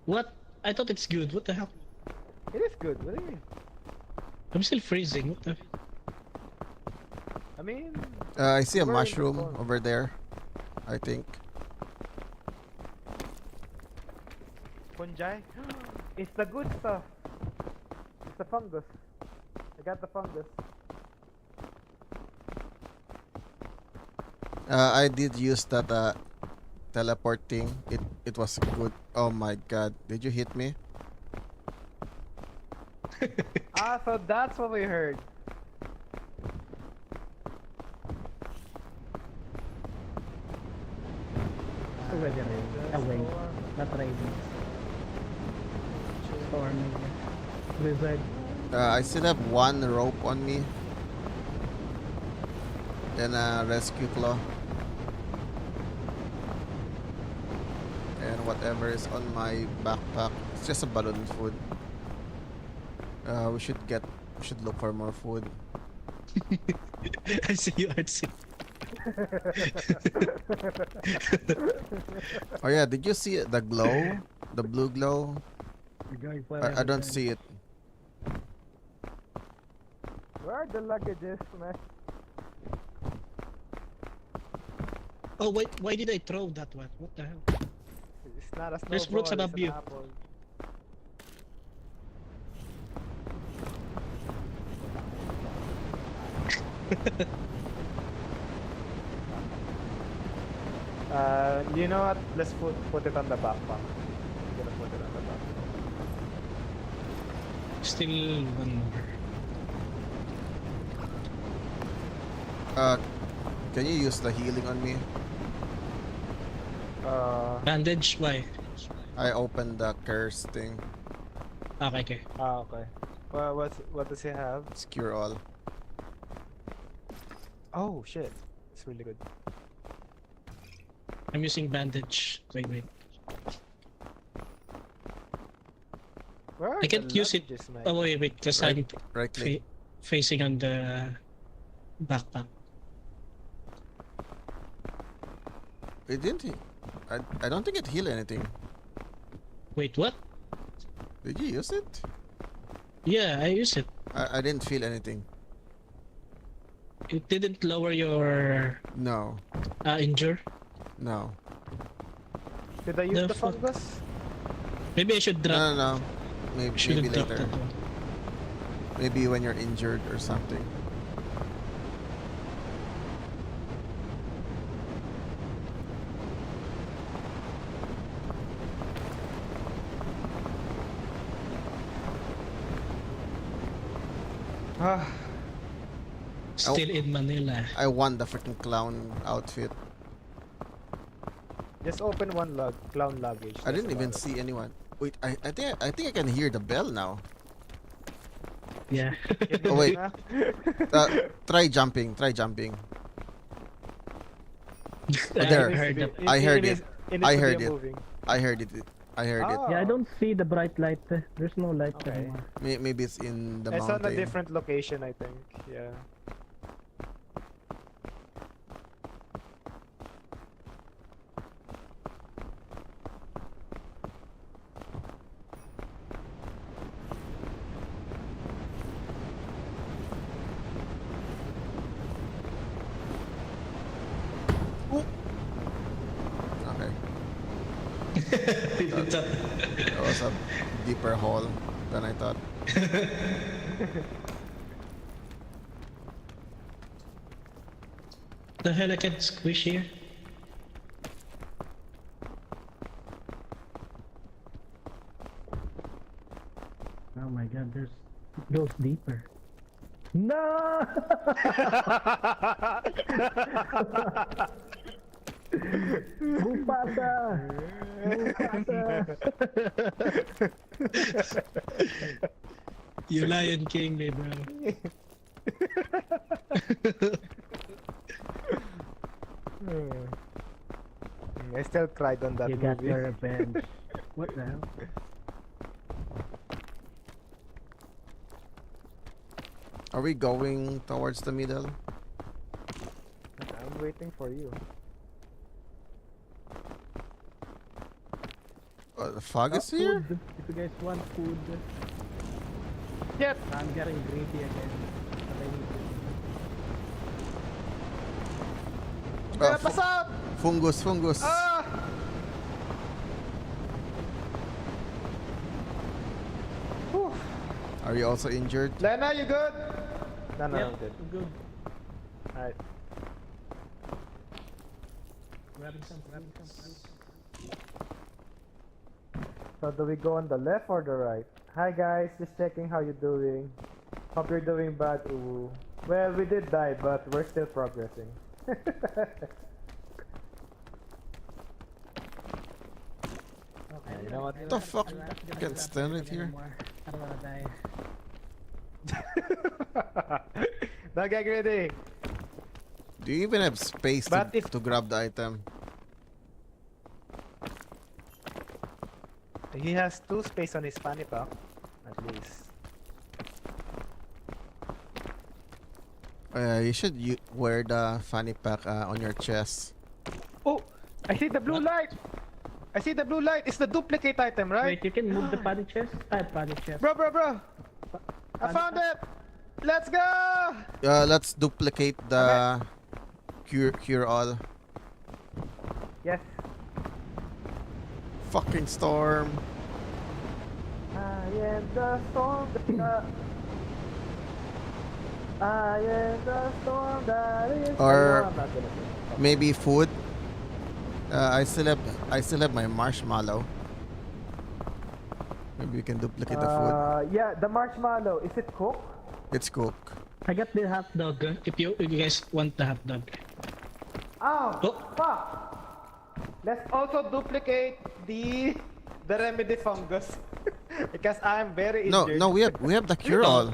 What? I thought it's good. What the hell? It is good. What do you mean? I'm still freezing. What the? I mean, I see a We're in the mushroom storm. over there. I think. fungi. It's the good stuff. It's the fungus. I got the fungus. I did use that teleport thing. It was good. Oh my god. Did you hit me? Ah, so that's what we heard. Away. Not raining. Storm. Blizzard. I still have one rope on me. Then a rescue claw. And whatever is on my backpack. It's just a balloon food. We should look for more food. I see you, I see. Oh yeah, did you see the glow? The blue glow? We're going for I don't see it. Where are the luggages, man? Oh wait, why did I throw that one? What the hell? It's not a snowball. There's fruits it's above an you. apple. You know what? Let's put it on the backpack. I'm gonna put it on the backpack. Still one more. Can you use the healing on me? Bandage? Why? I opened the curse thing. Okay, okay. Okay. Well, what does he have? It's cure all. Oh shit! It's really good. I'm using bandage. Wait. Where are I can't the use it. luggages, man? Oh wait, because I'm Right click. facing on the backpack. It didn't. I don't think it healed anything. Wait, what? Did you use it? Yeah, I use it. I didn't feel anything. It didn't lower your No. injure. No. Did I use The the fuck? fungus? Maybe I should drop. No. Maybe Should maybe have dropped later. that one. Maybe when you're injured or something. Ah, Still in Manila. I won the freaking clown outfit. just open one clown luggage. I that's didn't even about it. see anyone. Wait, I think I can hear the bell now. Yeah. Oh wait. Huh? Try jumping. Try jumping. I There. heard that. I heard it. I heard it. Moving. I heard it. I heard it. Oh. Yeah, I don't see the bright light. There's no light Okay. anymore. Maybe it's in the It's on a mountain. different location, I think. Yeah. Okay. That That was a deeper hole than I thought. the hell I can squish here? Oh my god, it goes deeper. No! Mufasa! Mufasa! You Lion King me, bro. I still cried on that You movie. got your revenge. What the hell? Are we going towards the middle? I'm waiting for you. The fog is here? Food. If you guys want food, Yep. I'm getting greedy again. But I need Yeah, pass out! Fungus. Ah! Whew. Are you also injured? Lena, you good? No, no, Yep, I'm good. I'm good. Alright. Grabbing some. So do we go on the left or the right? Hi guys, just checking how you're doing. Hope you're doing bad. Ooh. Well, we did die, but we're still progressing. Okay, You know what? What the fuck? I can't stand it here. I don't wanna die. Don't get greedy. Do you even have space But if- to grab the item? He has 2 space on his fanny pack, at least. You should wear the fanny pack on your chest. Oh! I see the blue light! I see the blue light! It's the duplicate item, right? Wait, you can move the paddy chest? Paddy chest. Bro! I found it! Let's go! Let's duplicate the cure all. Yes. Fucking storm. I am the storm. I am the storm that is. Or- No, I'm not gonna do it. Maybe food. I still have my marshmallow. Maybe we can duplicate the food. Yeah, the marshmallow. Is it cooked? It's cooked. I got the hot dog. If you guys want the hot dog. Oh, Oh. fuck! Let's also duplicate the remedy fungus because I'm very No, injured. no, we have the cure all.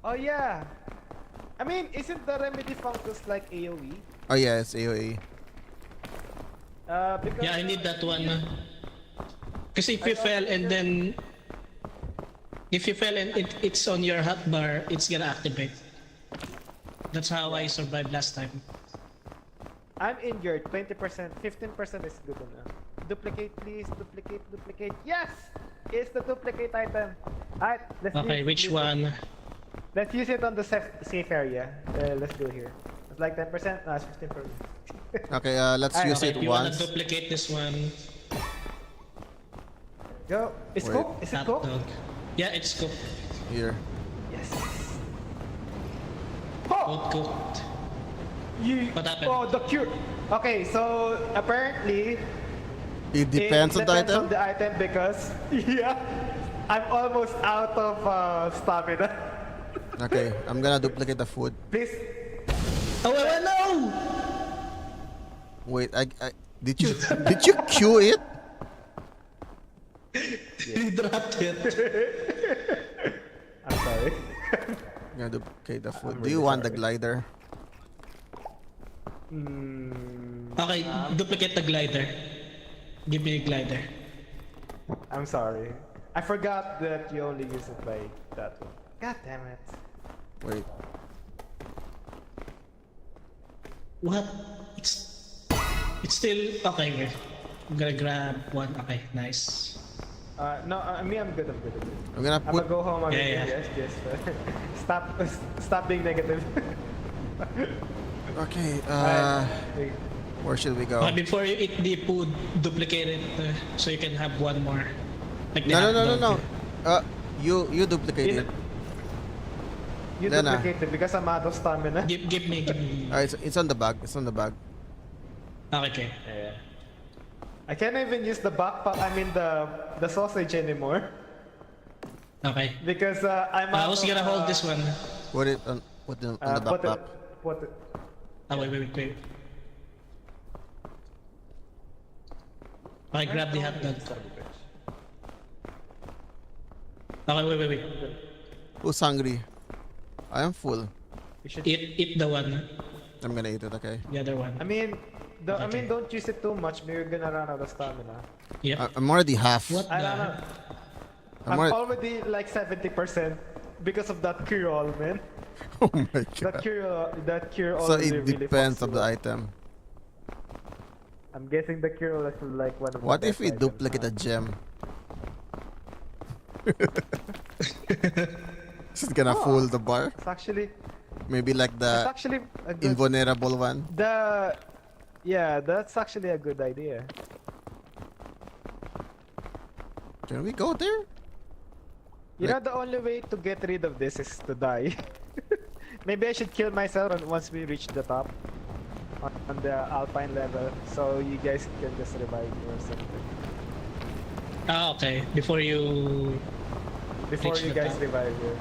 Oh yeah. I mean, isn't the remedy fungus like AOE? Oh yeah, it's AOE. Because Yeah, I need that one. Because if you fell and then it's on your hotbar, it's gonna activate. That's how I survived last time. I'm injured. 20%, 15% is good enough. Duplicate, please. Duplicate. Yes, it's the duplicate item. Alright, let's Okay, use- which use it. one? Let's use it on the safe area. Let's do here. It's like 10%. No, it's 15%. Okay, let's Alright, use Okay, it if you wanna once. duplicate this one, Go. It's Wait. cooked. Is it hot cooked? dog. Yeah, it's cooked. Here. Yes. Both cooked. What happened? Oh, the cure. Okay, so apparently It depends on the depends item. on the item because yeah, I'm almost out of stamina. Okay, I'm gonna duplicate the food. Please. Oh, wait, no! Wait, did you did you queue it? You dropped it. I'm sorry. I'm gonna duplicate the food. I'm Do you really want the sorry. glider? Okay, duplicate the glider. Give me a glider. I'm sorry. I forgot that you only use it like that one. God damn it. Wait. What? It's still okay. Wait. I'm gonna grab one. Okay, nice. No, me, I'm good. I'm gonna I'm put gonna go home. Yeah, Yes, yes. Stop being negative. Okay, Wait. where should we go? Before you eat the food, duplicate it so you can have one more. Like the No, hot no, no, no, dog. no. You duplicate it. You Then, duplicate it because I'm out of stamina. Give me. It's on the bag. It's on the bag. Okay. Yeah. I can't even use the backpack. I mean the sausage anymore Okay. because I'm I out was of, gonna hold this one. Put it on. Put it on the backpack. Put it. Oh, wait. Okay, grab the hot dog. Okay, wait. Who's hungry? I am full. You should. Eat the one. I'm gonna eat it. Okay. The other one. I mean, Okay. don't use it too much. Maybe you're gonna run out of stamina. Yep. I'm already half. What I the? don't know. I'm I'm already. already like 70% because of that cure all, man. Oh my That god. cure all. So really, it really depends fucks of you the up. item. I'm guessing the cure all is like one of the What best if we items, duplicate huh? a gem? This is gonna fool the bar. It's actually, Maybe like it's the actually a good. invulnerable one. Yeah, that's actually a good idea. Can we go there? You know, the only way to get rid of this is to die. Maybe I should kill myself once we reach the top on the alpine level, so you guys can just revive me or something. Ah, okay. Before you. Before Reach you the guys top. revive you.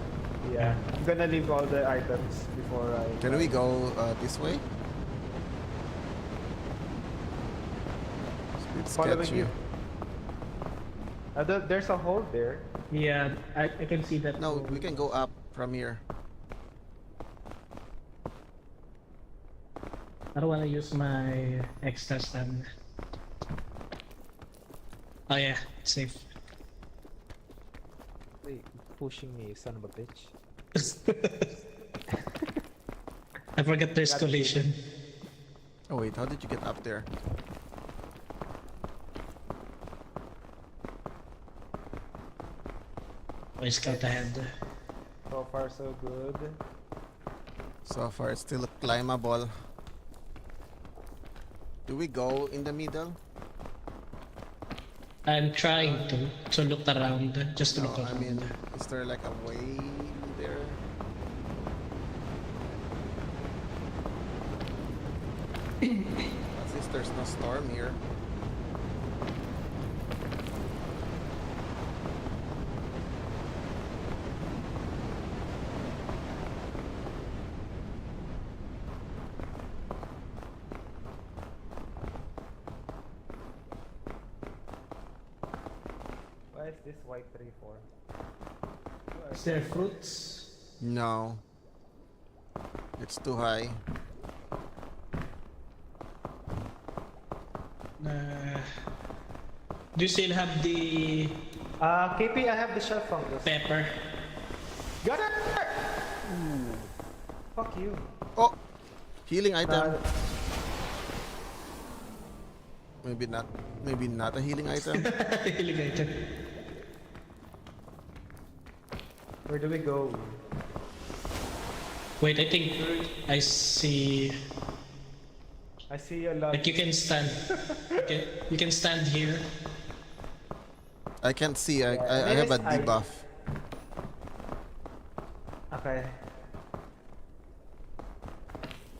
Yeah, I'm gonna leave all the items before I. Can we go this way? It's a bit Following sketchy. you. There's a hole there. Yeah, I can see that. No, we can go up from here. I don't want to use my extra stamina. Oh yeah, safe. Wait, pushing me, son of a bitch. I forgot there's collision. Oh wait, how did you get up there? I scout ahead. So far, so good. So far, it's still climbable. Do we go in the middle? I'm trying to look around, just to No, look I around. mean, is there like a way there? At least there's no storm here. Why is this white tree for? Is there fruits? No. It's too high. Do you still have the KP, I have the shelf fungus. pepper? Got it! Fuck you. Oh! Healing item. Uh, Maybe not. Maybe not a healing item. Alligator. where do we go? Wait, I think I see. I see a lot. Like you can stand. You can stand here. I can't see. I maybe have a it's debuff. Okay.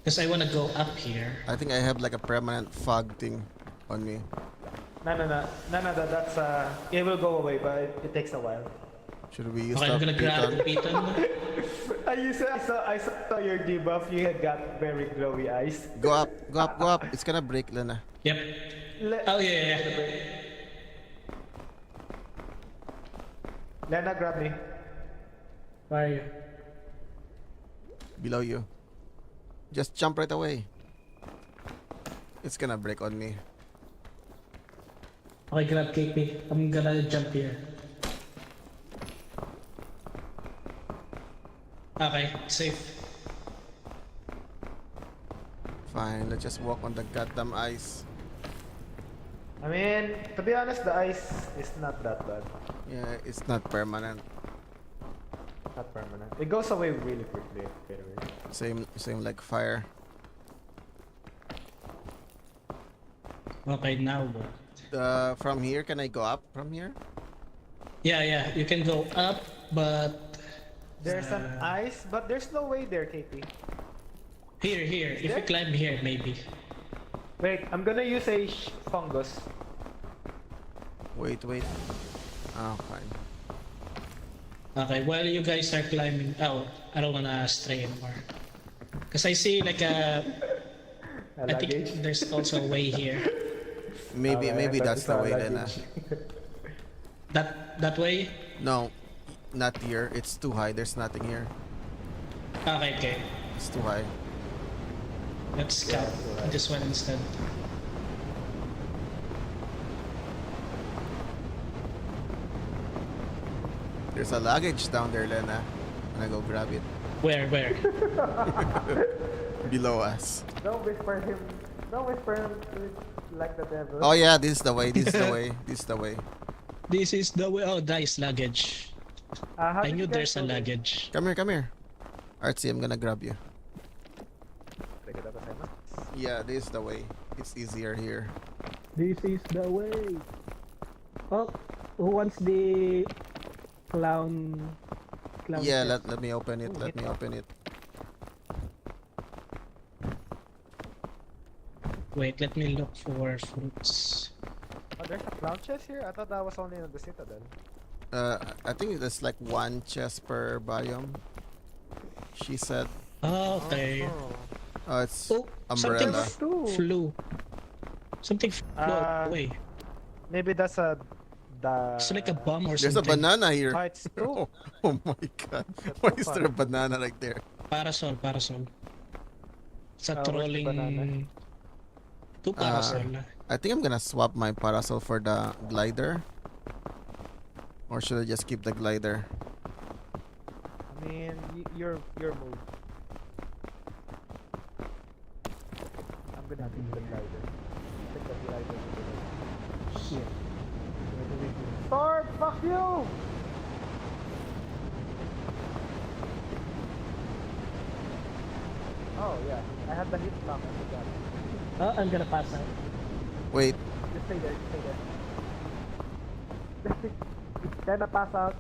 Because I want to go up here. I think I have like a permanent fog thing on me. No, that's it will go away, but it takes a while. Should we use Okay, I'm the gonna grab the beacon? beacon. I saw your debuff. You had got very glowy eyes. Go up, go up, go up. It's gonna break, Lena. Yep. Oh yeah. Lena, grab me. Where are you? Below you. Just jump right away. It's gonna break on me. Okay, grab KP. I'm gonna jump here. Okay, safe. Fine, let's just walk on the goddamn ice. I mean, to be honest, the ice is not that bad. Yeah, it's not permanent. Not permanent. It goes away really quickly. By the way. Same like fire. Okay, now what? From here, can I go up from here? Yeah, you can go up, but There's an ice, but there's no way there, KP. here. If you climb here, maybe. Wait, I'm gonna use a fungus. Wait. Oh, fine. Okay, while you guys are climbing, I don't wanna stray anymore. Cause I see like I Luggage. think there's also a way here. Maybe Okay, I thought that's it's the a way, Lena. luggage. That way? No, not here. It's too high. There's nothing here. Okay. It's too high. Let's scout this one instead. There's a luggage down there, Lena. I'm gonna go grab it. Where? Below us. Don't whisper him like the devil. Oh yeah, this is the way. This is the way. This is the way. Oh, nice luggage. How I did knew you guys there's a know this? luggage. Come here. Artsy, I'm gonna grab you. Yeah, this is the way. It's easier here. This is the way. Oh, who wants the clown? Yeah, chest? let me open it. Let me open it. Wait, let me look for fruits. Oh, there's a clown chest here? I thought that was only in the Citadel. I think there's like one chest per biome. She said. Oh, okay. Oh, it's Oh, something umbrella. flew. Something flew away. Maybe that's a... It's like a bomb or There's a something. banana here. Oh, it's two. Oh my god. Why is there a banana right there? Parasol. It's a Where's the trolling. banana? Two parasol. I think I'm gonna swap my parasol for the glider. Or should I just keep the glider? I mean, your move. I'm gonna keep the glider. Take the glider. Shit. Storm, fuck you! Oh yeah, I had the hit lock. I forgot. Oh, I'm gonna pass out. Wait, Just stay there. Just stay there. Kinda pass out.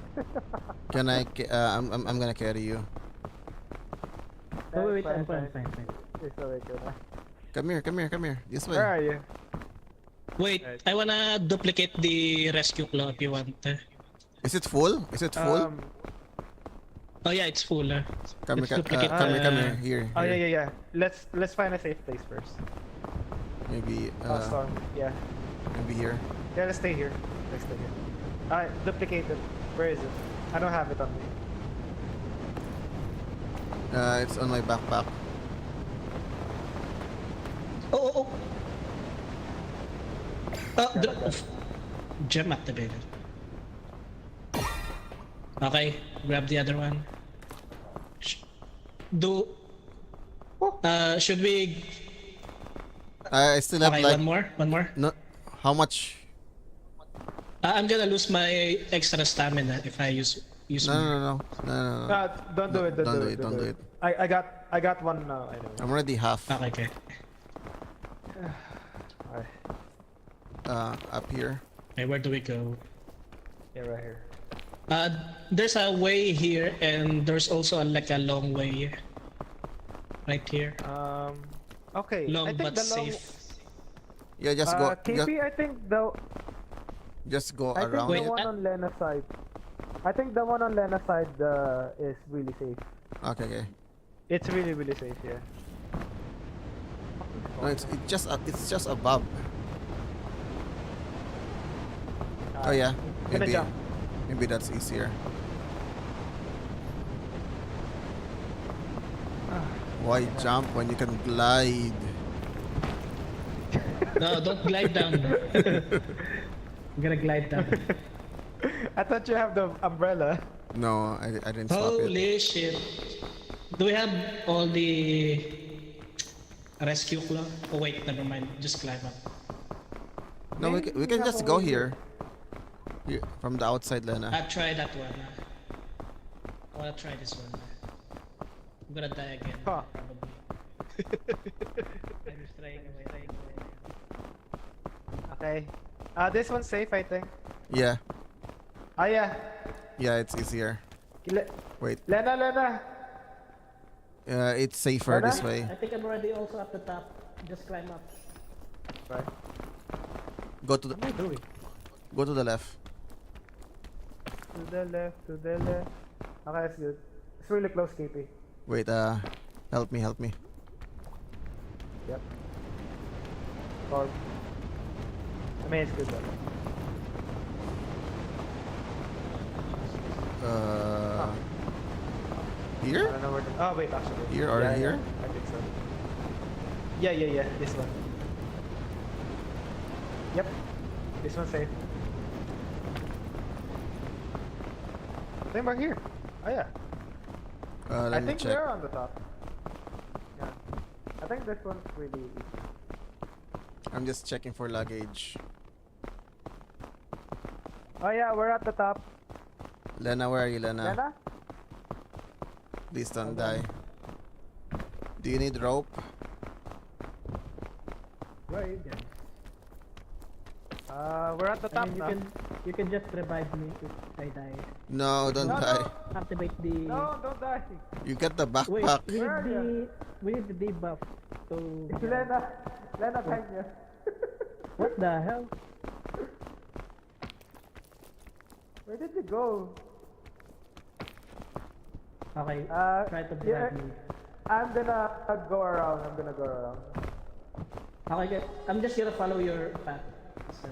can I? I'm gonna carry you. Oh, wait, Fine, I'm fine. It's alright, good. Come here, come here, come here. This way. Where are you? Wait, Right. I wanna duplicate the rescue claw if you want. Is it full? Is it full? Oh yeah, it's full. Come here, let's duplicate come here, come the- here. Here. Oh yeah, here. yeah, yeah. Let's find a safe place first. Maybe. Storm. Yeah. Maybe here. Yeah, let's stay here. Let's stay here. Duplicate it. Where is it? I don't have it on me. It's on my backpack. Oh. Gem activated. Okay, grab the other one. Should we? I still have Okay, like one more. no. How much? I'm gonna lose my extra stamina if I use No, more. no. Don't do it. Don't do it. Don't do it. I got one now. Anyway. I'm already half. Okay. Alright. Up here. Okay, where do we go? Yeah, right here. There's a way here, and there's also like a long way right here. Okay. Long I think but the long. safe. Yeah, just go. KP, I think Just go I think around the Wait, it. one on Lena's side. I think the one on Lena's side is really safe. Okay, okay. It's really safe. Yeah. No, it's just above. Oh yeah. Gonna Maybe jump. maybe that's easier. Why jump when you can glide? No, don't glide down. I'm gonna glide down. I thought you have the umbrella. No, I didn't swap it. Holy shit! Do we have all the rescue claw? Oh wait, never mind. Just climb up. No, we can just go here. Here from the outside, Lena. I'll try that one. I wanna try this one. I'm gonna die again. Huh. Probably. I'm just trying away. Okay. This one's safe, I think. Yeah, Ah, yeah. yeah, it's easier. Wait, Lena. it's safer Lena? this way. I think I'm already also at the top. Just climb up. Right. Go to the What are you doing? go to the left. To the left. Okay, that's good. It's really close, KP. Wait, help me. Yep. Or, I mean, it's good though. I Here? don't know where to. Oh wait, actually. Here or Yeah, here? I think so. Yeah. This one. Yep. This one's safe. I think we're here. Oh yeah. I Let me think check. we're on the top. Yeah. I think this one's really easy. I'm just checking for luggage. Oh yeah, we're at the top. Lena, where are you, Lena? Lena? Please don't die. Do you need rope? Where are you guys? We're at the I top mean, now. you can just revive me if I die. No, don't No, die. Activate the. No, don't die. You get the Wait, backpack. we Where need we need the debuff. So. It's Lena. Lena, thank you. What the hell? Where did you go? Okay, try to yeah, revive me. I'm gonna go around. Okay, good. I'm just gonna follow your path. So,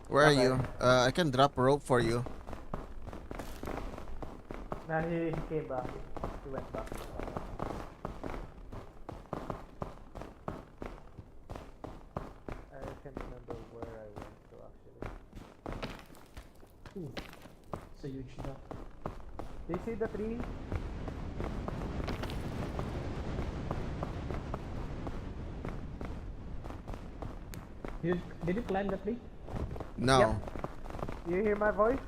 Where are Okay. you? I can drop rope for you. Nah, he came back. He went back. I can't remember where I went to actually. ooh, it's a huge drop. Do you see the tree? Did you climb the tree? No. Yep. Do you hear my voice?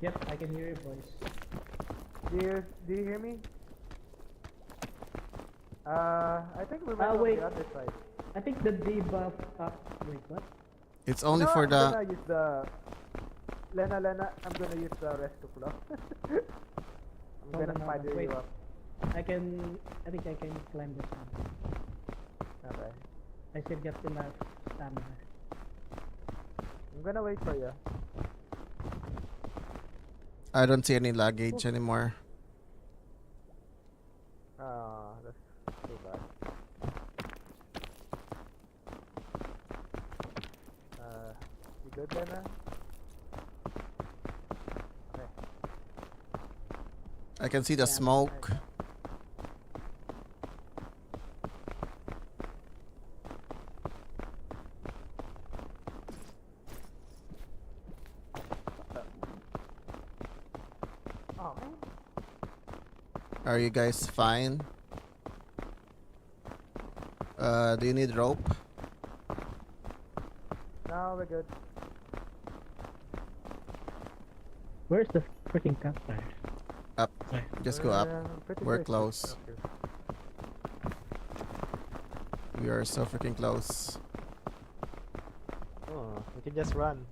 Yep, I can hear your voice. Do you hear me? I think we went on wait. the other side. I think the debuff. Wait, what? It's only No, for I'm the. gonna use the Lena. I'm gonna use the rescue claw. I'm Hold gonna on, spider wait. you up. I think I can climb this one. Okay. I still got enough stamina. I'm gonna wait for you. I don't see any luggage anymore. That's too bad. You good, Lena? Okay. I can see the smoke. Oh man. Are you guys fine? Do you need rope? No, we're good. Where's the freaking campfire? Up. Okay. Just go up. Pretty We're sure it's close. just up here. We are so freaking close. Oh, we can just run.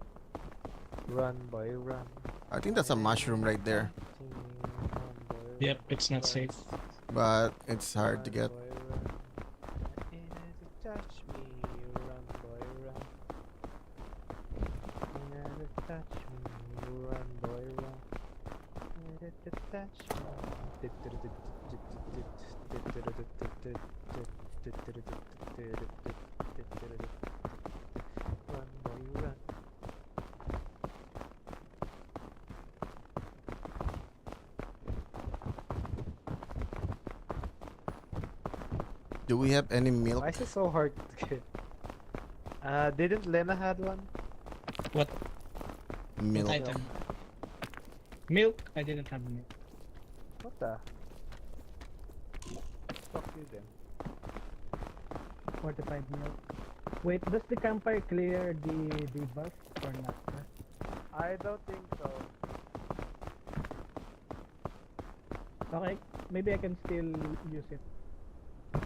Run, boy, run. I think that's a mushroom right there, Run, boy, Yep, run. it's not safe. but it's hard to Run, get. boy, run. Nothing to touch me. Run, boy, run. Nothing to touch me. Run, boy, run. Nothing to touch me. Run, boy, run. Do we have any milk? Why is it so hard to get? Didn't Lena had one? What Milk. item? Milk? I didn't have milk. What the? Fuck you then. 45 milk. Wait, does the campfire clear the debuff or not? I don't think so. Okay, maybe I can still use it. I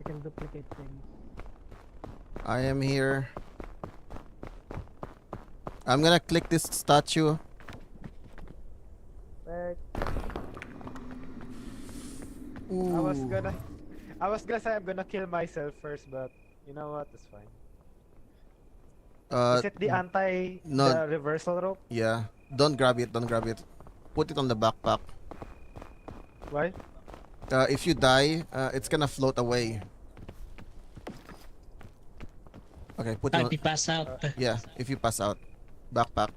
can duplicate things. I am here. I'm gonna click this statue. Like, I was Ooh. gonna say I'm gonna kill myself first, but you know what? It's fine. Uh, Is it the no. the reversal rope? yeah. Don't grab it. Don't grab it. Put it on the backpack. Why? If you die, it's gonna float away. Okay, put it If on. you pass out. Yeah, if you pass out. Backpack.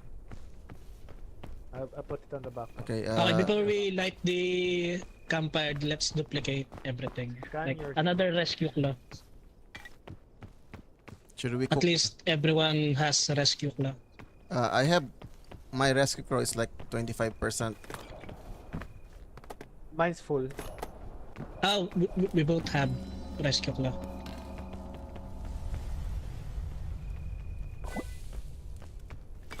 I put it on the back. Okay, Okay, before we light the campfire, let's duplicate everything. Scan Like your- another rescue claw. should we At cook? least everyone has a rescue claw. I have my rescue crow is like 25%. Mine's full. Oh, we both have rescue claw.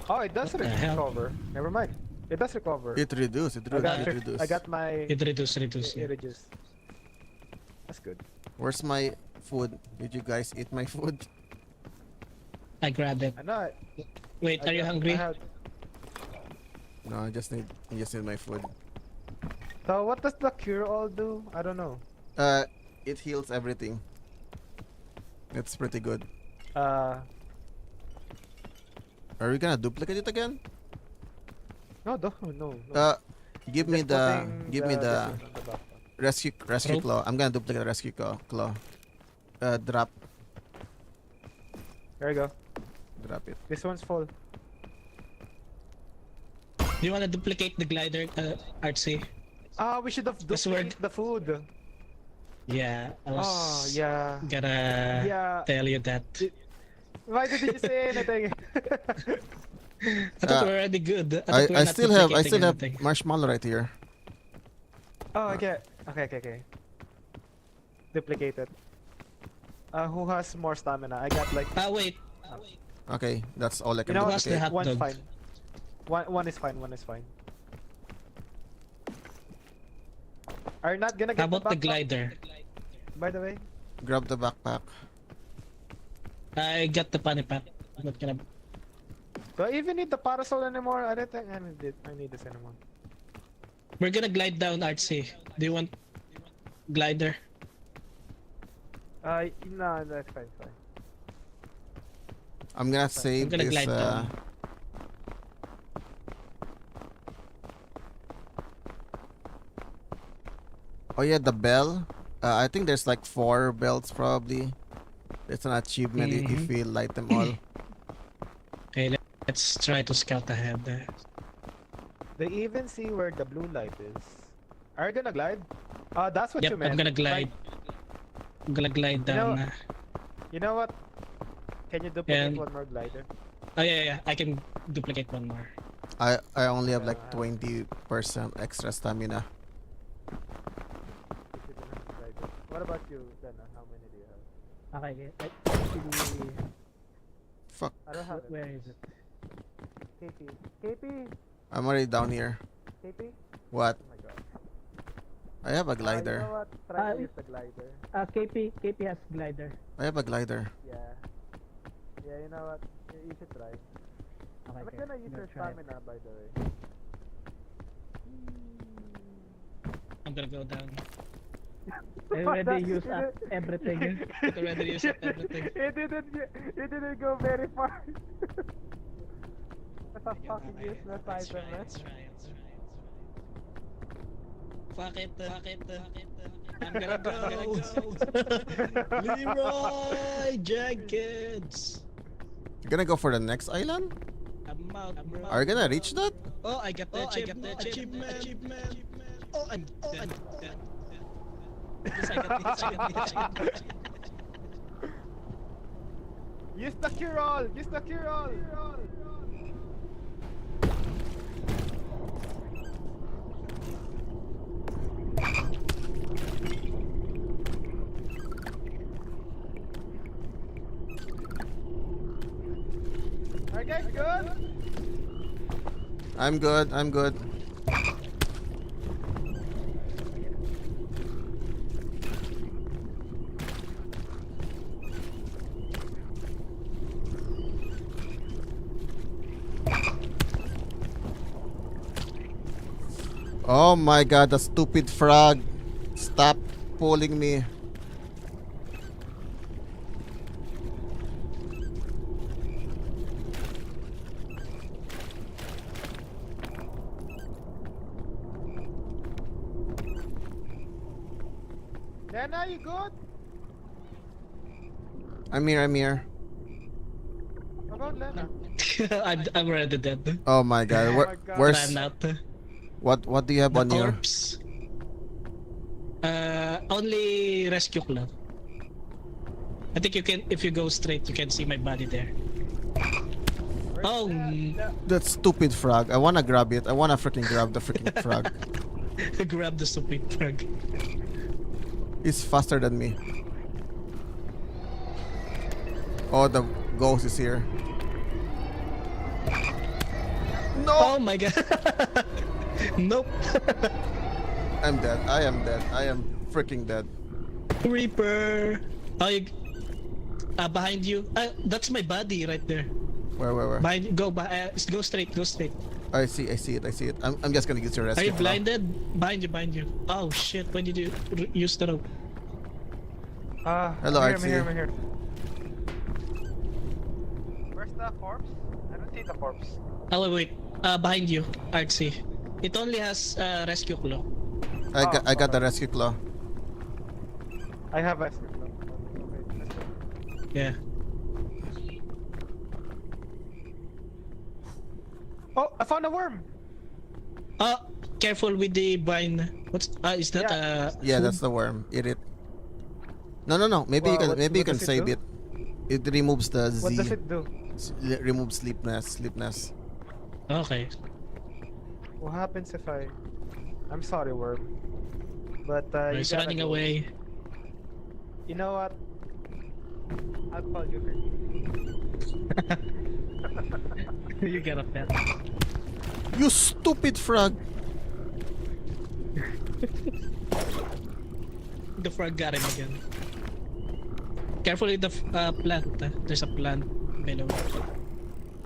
Oh, it does What the hell? recover. Never mind. It does recover. It reduced. It I got, reduced. It reduced. I got my. It reduce. It Yeah. reduced. That's good. Where's my food? Did you guys eat my food? I grabbed it. I know. Wait, are you hungry? No, I just need my food. So what does the cure all do? I don't know. It heals everything. It's pretty good. Uh, Are we gonna duplicate it again? no, no. Give me Just the putting the this on the backpack. rescue Rope? claw. I'm gonna duplicate the rescue claw. Drop There you go. it. This one's full. Do you want to duplicate the glider, Artsy? Ah, we should have This word- duplicated the food. Yeah, I was Oh, yeah. gonna Yeah. tell you that. Why didn't you say anything? I thought we're already good. I thought we're not still have duplicating anything. marshmallow right here. Oh, okay. Okay. Duplicated. Who has more stamina? I got like. Ah, wait. Okay, that's all I can You know What's the duplicate. hot One's dog? fine. One is fine. One is fine. Are you not gonna How get about the backpack, glider? by the way? Grab the backpack. I got the funny pack. I'm not gonna. Do I even need the parasol anymore? I don't think I need this anymore. We're gonna glide down, Artsy. Do you want glider? No, that's fine, fine. I'm gonna save gonna this. glide down. Oh yeah, the bell. I think there's like 4 bells probably. It's an achievement if we light them all. Okay, let's try to scout ahead. They even see where the blue light is. Are you gonna glide? That's what you Yep, meant. I'm gonna glide. I'm gonna glide down. You know what? Can you duplicate And- one more glider? Oh yeah, I can duplicate one more. I only have like 20% extra stamina. What about you, Dana? How many do you have? Okay, actually, Fuck. I don't have it. where is it? KP? I'm already down here. KP? What? Oh my god. I have a You know glider. what? Try to Ah, use the glider. KP has glider. I have a glider. Yeah. Yeah, you know what? You should try. Okay, I'm okay, gonna use your try it. stamina, by the way. I'm gonna go down. I already used up everything. I already used up everything. It didn't go very far. That's a fucking useless item, man. Let's try. Fuck it. I'm gonna go. Leroy Jenkins. You're gonna go for the next island? I'm out. Are you gonna reach that? Oh, I got the achievement. Oh, I'm dead. Yes, I got the achievement. Use the cure all! Use the cure all! Are you guys good? I'm good. Oh my god, the stupid frog. Stop pulling me. Dana, you good? I'm here. How about Lena? I'm already dead. Oh my god. Oh Where, my God. where's I'm out. what do you have The on you? corpse. Only rescue club. I think you can, if you go straight, you can see my body there. Where's Oh, That stupid frog. I wanna grab it. I wanna freaking grab the freaking frog. grab the stupid frog. He's faster than me. Oh, the ghost is here. Oh my god. Nope. I'm dead. I am dead. I am freaking dead. Reaper. Oh, you, behind you. That's my body right there. Where? Behind you. Go straight. Go straight. I see it. I'm just gonna use your Are rescue. you blinded? Behind you. Oh shit! When did you use the rope? Hello, I'm Artsy. here. Where's the corpse? I don't see the corpse. Oh wait. Behind you, Artsy. It only has rescue claw. I got the rescue claw. I have a... Yeah. Oh, I found a worm! Careful with the vine. What's is that Yeah, food? that's the worm. Eat it. No. Maybe you Well, can what- maybe you what can does it save do? it. It removes the Z. What does it do? Removes sleepness. Okay. What happens if I... I'm sorry, worm. But, you He's gotta running go. away. You know what? I'll call you for You get a pet. You stupid frog! The frog got him again. Careful with the plant. There's a plant below.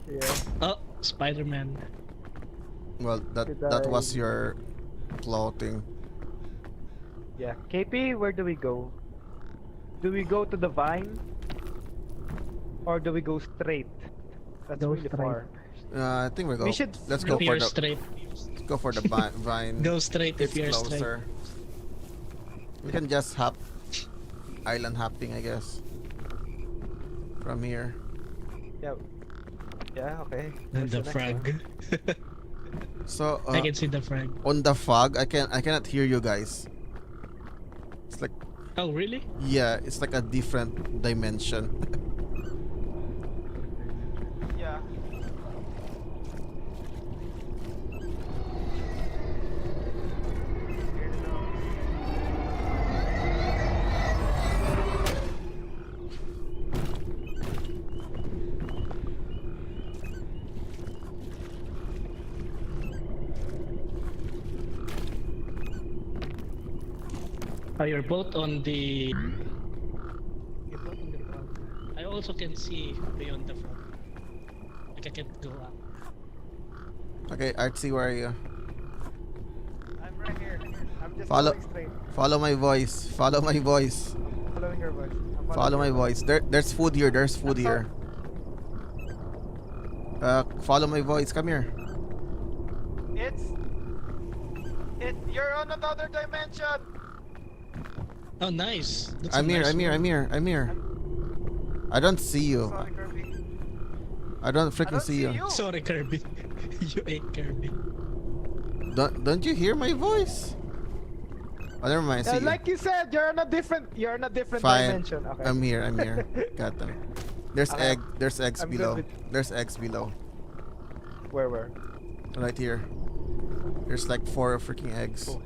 Yeah. Oh, Spider-Man. Well, Did that I- was your clothing. Yeah. KP, where do we go? Do we go to the vine? Or do we go straight? That's Go really straight. far. I think we go. We should Let's go If for you're the straight, vine. go straight if It's you're straight. closer. We can just hop, island hopping, I guess. From here. Yeah. Yeah, okay. And Where's the next frog. one? So I can see the frog. on the fog, I cannot hear you guys. It's like, Oh, really? yeah, it's like a different dimension. Yeah. Oh, you're both on the. You're both on the frog. I also can see beyond the frog. Like I can't go up. Okay, Artsy, where are you? I'm right here. I'm just Follow- going straight. Follow my voice. Follow my voice. Following your voice. I'm Follow my your voice. There's food here. There's food I'm here. Follow my voice. Come here. You're on another dimension. Oh, nice. That's a I'm here. nice I'm here. one. I'm here. I'm here. I don't see you. Sorry, Kirby. I don't I freaking don't see you. Sorry, Kirby. You ate Kirby. Don't you hear my voice? Oh, never mind. I see you. Like you said, you're on a different Fine. dimension. Okay. I'm here. I'm here. Got them. There's Okay. There's eggs I'm good below. with- There's eggs below. Where? Right here. There's like 4 freaking eggs. Cool.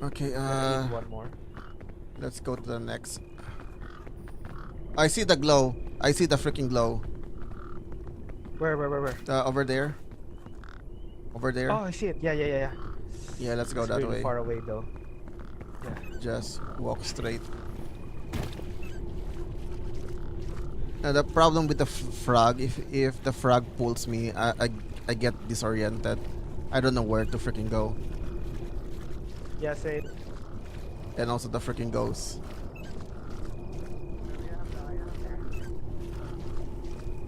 Okay, I need one more. let's go to the next. I see the glow. I see the freaking glow. Where? Over there. Over there. Oh, I see it. Yeah. Yeah, let's go It's that really way. far away though. Just walk straight. Now the problem with the frog, if the frog pulls me, I get disoriented. I don't know where to freaking go. Yeah, same. And also the freaking ghost.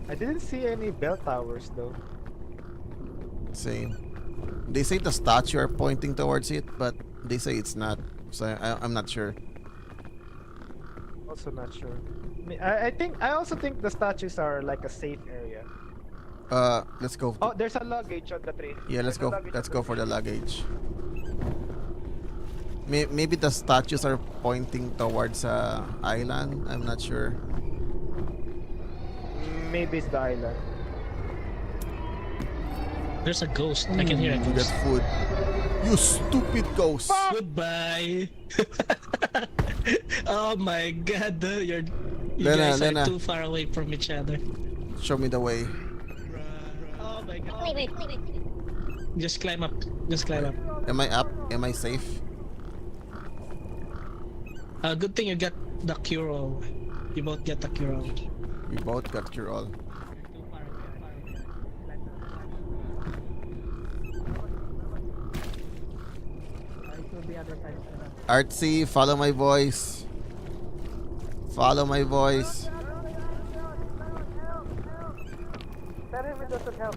I didn't see any bell towers though. Same. They say the statue are pointing towards it, but they say it's not. So I'm not sure. Also not sure. I also think the statues are like a safe area. Let's go. Oh, there's a luggage on the tree. Yeah, let's There's a go. luggage Let's on go for the luggage. Maybe the statues are pointing towards island. I'm not sure. Maybe it's the island. There's a ghost. I can hear a You ghost. get food. You stupid ghost. Goodbye. Oh my god, you Lena, guys Lena. are too far away from each other. Show me the way. Oh my god. Wait. Just climb up. Just climb up. Am I up? Am I safe? Good thing you got the cure all. You both get the cure all. We both got cure all. It will be other side of the map. Artsy, follow my voice. Follow my voice. Tell him it doesn't help.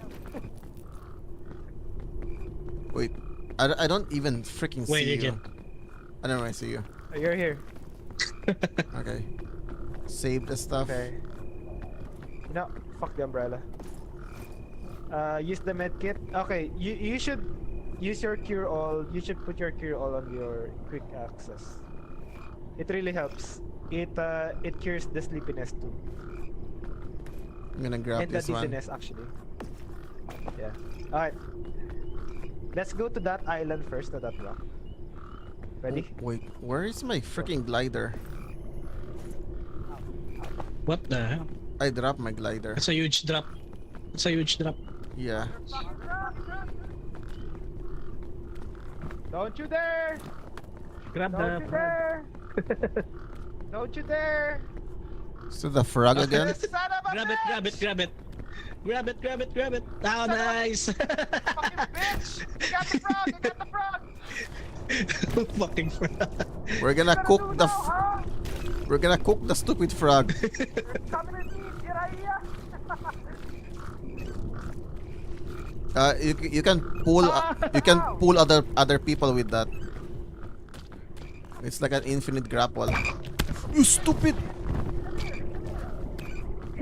Wait, I don't even freaking Wait, see you you. can. I don't know I see you. Oh, you're here. Okay. Save the stuff. Okay. You know, fuck the umbrella. Use the med kit. Okay, you should use your cure all. You should put your cure all on your quick access. It really helps. It cures the sleepiness too. I'm gonna grab And the this one. dizziness actually. Yeah. Alright. Let's go to that island first, to that rock. Ready? Oh, wait, where is my freaking glider? What the hell? I dropped my glider. That's a huge drop. It's a huge drop. Yeah. Don't you dare! Grab Don't the you frog. dare! Don't you dare! So the frog again? Son of a Grab it, grab it, bitch! grab it. Grab it, grab it, grab it. Oh, nice. Fucking bitch! I got the frog! I got the frog! Fucking frog. We're gonna What cook you the gonna do now, huh? we're gonna cook the stupid frog. Come with me, Jiraiya! You can pull other people with that. It's like an infinite grapple. You stupid!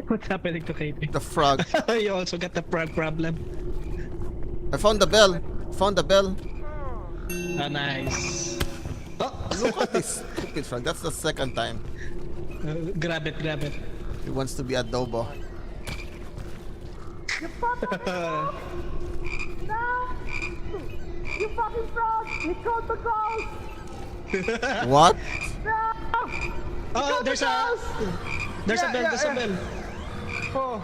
What's happening to KP? The frog. You also got the frog problem. I found the bell. Found the bell. Oh, nice. Oh, Look at this stupid frog. That's the second time. grab it, grab it. He wants to be adobo. No! You fucking frog! You killed the ghost! What? No! Oh, there's a bell, there's a bell. Oh,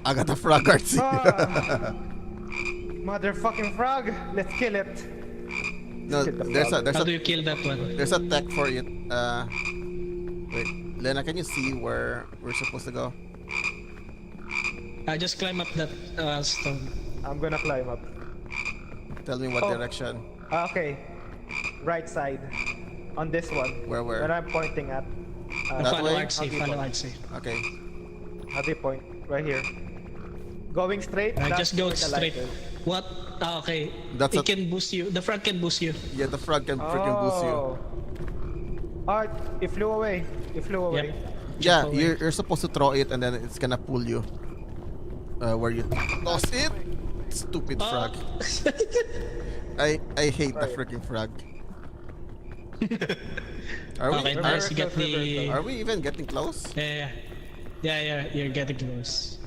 I got a frog, Artsy. motherfucking frog! Let's kill it. No, there's How do you kill that one? a tech for it. Wait, Lena, can you see where we're supposed to go? I just climb up that stone. I'm gonna climb up. Tell me what Oh. direction. Okay, right side. On this one. Where? When I'm pointing at. That Follow way? RC, follow RC. Okay. How do you point? Right here. Going straight. that's Just go where the light straight. is. What? Ah, okay. That's It can boost you. The frog can boost you. Yeah, the frog can freaking boost you. Oh, it flew away. It flew away. Yep. Yeah, Jump away. you're supposed to throw it and then it's gonna pull you. Where you toss it? Stupid Oh. frog. I hate the freaking frog. Are we? Okay, Are, nice. You get the. are we even getting close? Yeah, you're getting close.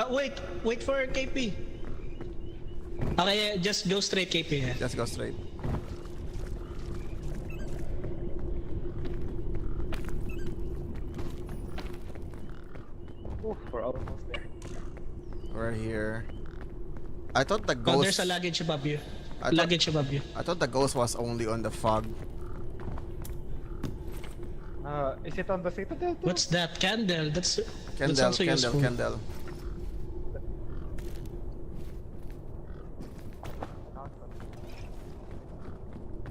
Wait for KP. Okay, just go straight KP. Yeah. Just go straight. Oof, we're almost there. We're here. I thought the Oh, ghost. there's a luggage above you. I thought- Luggage above you. I thought the ghost was only on the fog. Is it on the Citadel too? What's that? Candle. That's Candle, also useful. candle.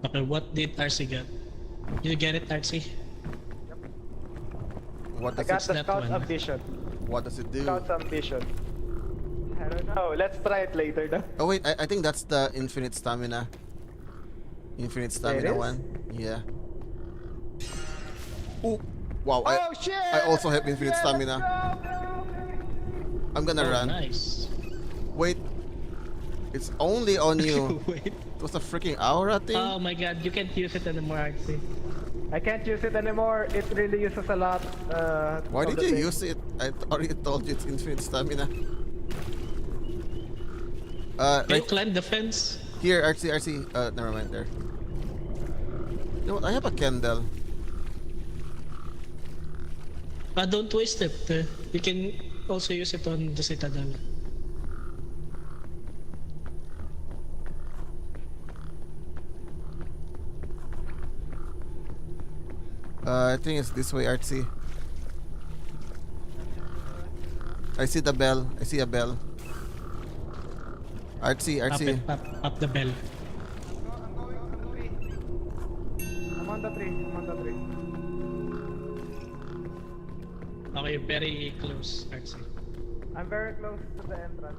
Okay, what did RC get? Did you get it, RC? What I does got it? the that Scout's one? ambition. What does it do? Scout's ambition. I don't know. Let's try it later though. Oh wait, I think that's the infinite stamina. Infinite stamina is? one. Yeah. Oh, wow! Oh shit! I also have infinite stamina. I'm gonna Oh, run. nice. Wait, it's only on you. Wait. It was a freaking aura thing. Oh my god, you can't use it anymore, RC. I can't use it anymore. It really uses a lot. Why of did the you thing. use it? I already told you it's infinite stamina. Can you Right climb the fence? here, RC. Never mind there. You know what? I have a candle. Don't waste it. You can also use it on the Citadel. I think it's this way, Artsy. I see the bell. I see a bell. Artsy. Up the bell. I'm on the tree. I'm on the tree. Okay, very close, RC. I'm very close to the entrance.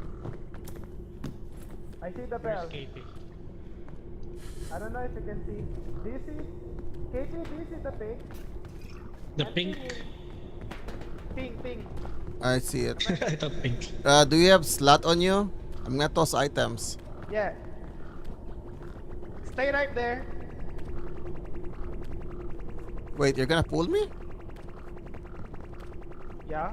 I see the Where's bell. KP? I don't know if you can see. Do you see? KP, do you see the pig? The pink? Ping. I see it. I thought pink. Do you have slot on you? I'm gonna toss items. Yeah. Stay right there. Wait, you're gonna pull me? Yeah.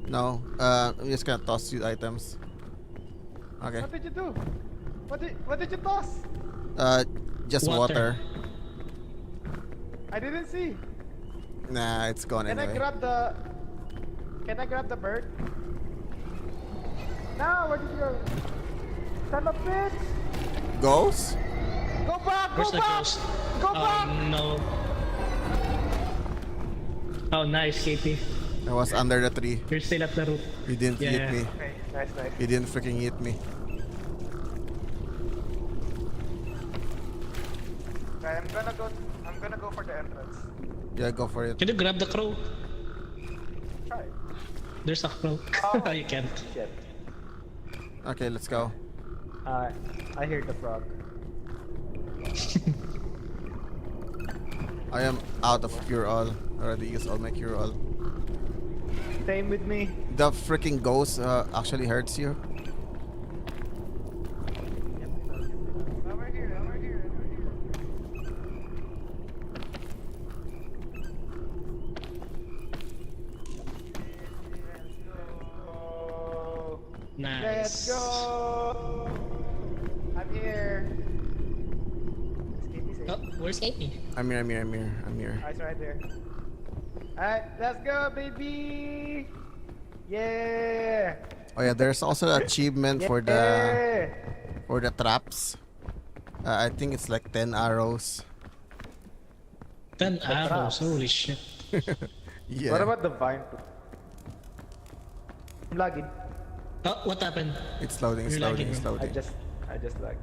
No. I'm just gonna toss you items. Okay. What did you do? What did you toss? Just Water. water. I didn't see. Nah, it's gone Can I anyway. grab the? Can I grab the bird? No, where did you go? Son of a bitch! Ghost? Go back! Where's Go the back! ghost? Go Oh back! no. Oh, nice, KP. I was under the tree. You're still at the roof. You didn't Yeah, hit yeah. me. Okay, nice, nice. You didn't freaking hit me. Okay, I'm gonna go for the entrance. Yeah, go for it. Can you grab the crow? Try. There's a crow. Oh. You can't. Shit. Okay, let's go. I hear the frog. I am out of cure all. Already used all my cure all. Same with me. The freaking ghost actually hurts you. Over here, over here, over here. Nice. Let's go! I'm here. Is Oh, where's KP? I'm here. Ice right there. Alright, let's go, baby! Yeah! Oh yeah, there's also an achievement for the traps. I think it's like 10 arrows. 10 arrows, holy shit. Yeah. What about the vine? I'm lagging. Oh, what happened? It's loading, it's You're loading, lagging, it's bro. loading. I just lagged.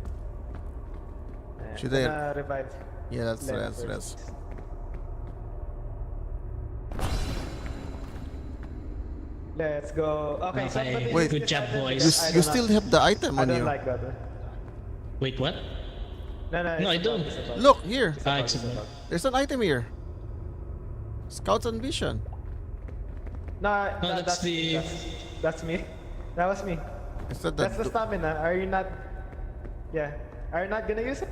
Should I'm I- gonna revive. Yeah, that's Len that's first. that's. Let's go. Okay, Okay, somebody Wait. good job, boys. You still have the item I on don't you. like that one. Wait, what? No, No, it's I a bug, don't. it's a bug. Look here. It's a Ah, bug, it's it's a a bug. bug. There's an item here. Scouts and Vision. No, No, that's the- that's me. That was me. Is that That's the stamina. Are you not? Yeah. Are you not gonna use it?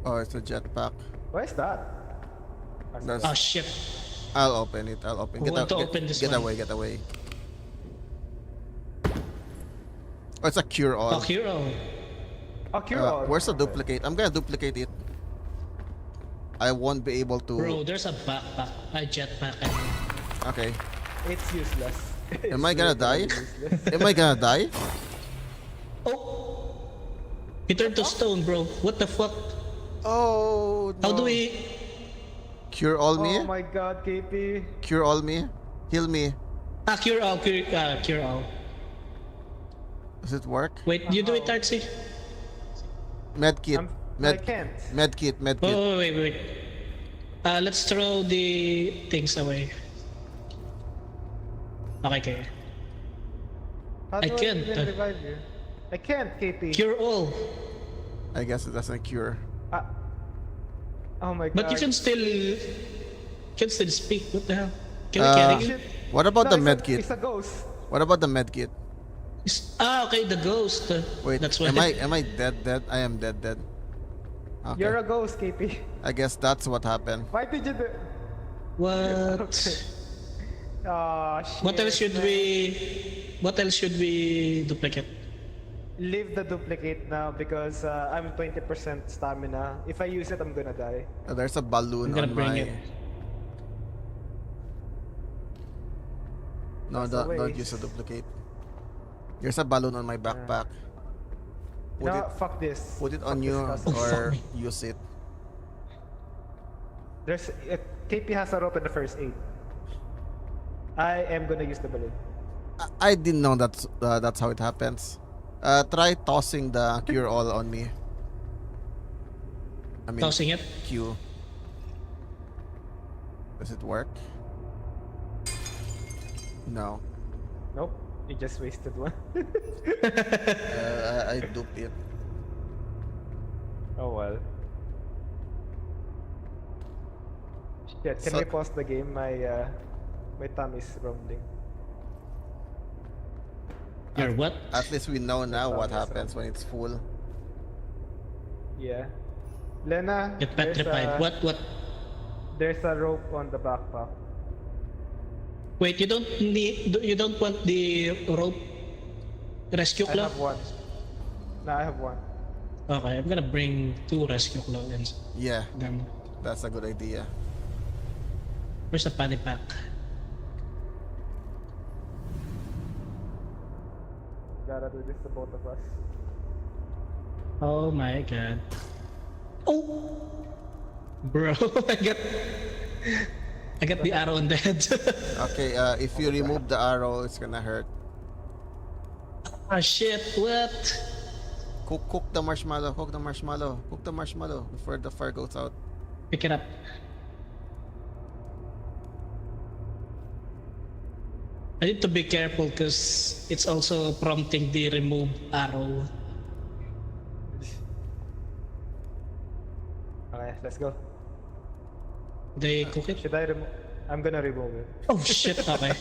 Oh, it's a jetpack. Where's that? That's- Oh shit. I'll open it. I'll open. Who want to open this get one? away. Get away. Oh, it's a cure all. Oh, hero. Oh, cure all. Where's the duplicate? I'm gonna duplicate it. I won't be able to. Bro, there's a backpack. A jetpack. I mean. Okay. It's useless. Am I gonna die? Useless. Am I gonna die? Oh! He turned to stone, bro. What the fuck? Oh no. How do we... Cure all me? Oh my god, KP. Cure all me? Heal me. Ah, cure all, cure all. Does it work? Wait, you do it, Artsy? Medkit. I can't. Medkit. Medkit. Oh, wait. Let's throw the things away. Okay. How I do can't. even revive you? I can't, KP. Cure all. I guess it doesn't cure. Oh my god. But you can still speak. What the hell? Can we carry you? Shit. What about the No, medkit? It's a ghost. What about the medkit? Okay, the ghost. Wait, That's why. am I dead? I am dead. Okay. You're a ghost, KP. I guess that's what happened. Why did you do? What? Okay. Oh shit. What else should man. we duplicate? Leave the duplicate now because I'm 20% stamina. If I use it, I'm gonna die. There's a balloon I'm gonna on bring my. it. No, That's a don't waste. use a duplicate. There's a balloon on my backpack. Put No, it fuck this. Put it Fuck on this you custom. or use it. There's KP has a rope in the first aid. I am gonna use the balloon. I didn't know that's how it happens. Try tossing the cure all on me. I mean, Tossing it? Q. Does it work? No. Nope, you just wasted one. I duped it. Oh well. Shit, can So- we pause the game? My tummy's rumbling. Your what? At least we know now what Yes, happens when it's full. Yeah. Lena, Get there's petrified. a, What? there's a rope on the backpack. Wait, you don't want the rope rescue I claw? have one. No, I have one. Okay, I'm gonna bring 2 rescue claw and Yeah, then that's a good idea. where's the panny pack? Gotta do this to both of us. Oh my god. Oh! Bro, I got the arrow on the head. Okay, if you remove the arrow, it's gonna hurt. Ah shit, what? Cook the marshmallow, cook the marshmallow, cook the marshmallow before the fire goes out. Pick it up. I need to be careful because it's also prompting the remove arrow. Okay, let's go. They cook it? Should I remove? I'm gonna remove it. Oh shit, okay.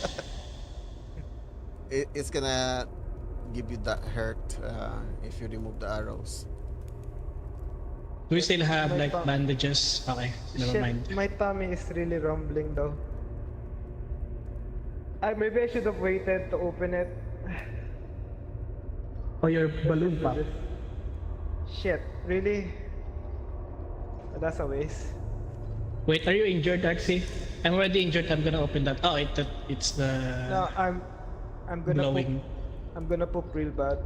It's gonna give you that hurt if you remove the arrows. Do we still have My like thumb. bandages? Okay, never Shit, mind. my tummy is really rumbling though. Maybe I should have waited to open it. Oh, your balloon pop. Shit, really? That's a waste. Wait, are you injured, Darcy? I'm already injured. I'm gonna open that. Oh, it's the No, I'm gonna blowing. poop. I'm gonna poop real bad.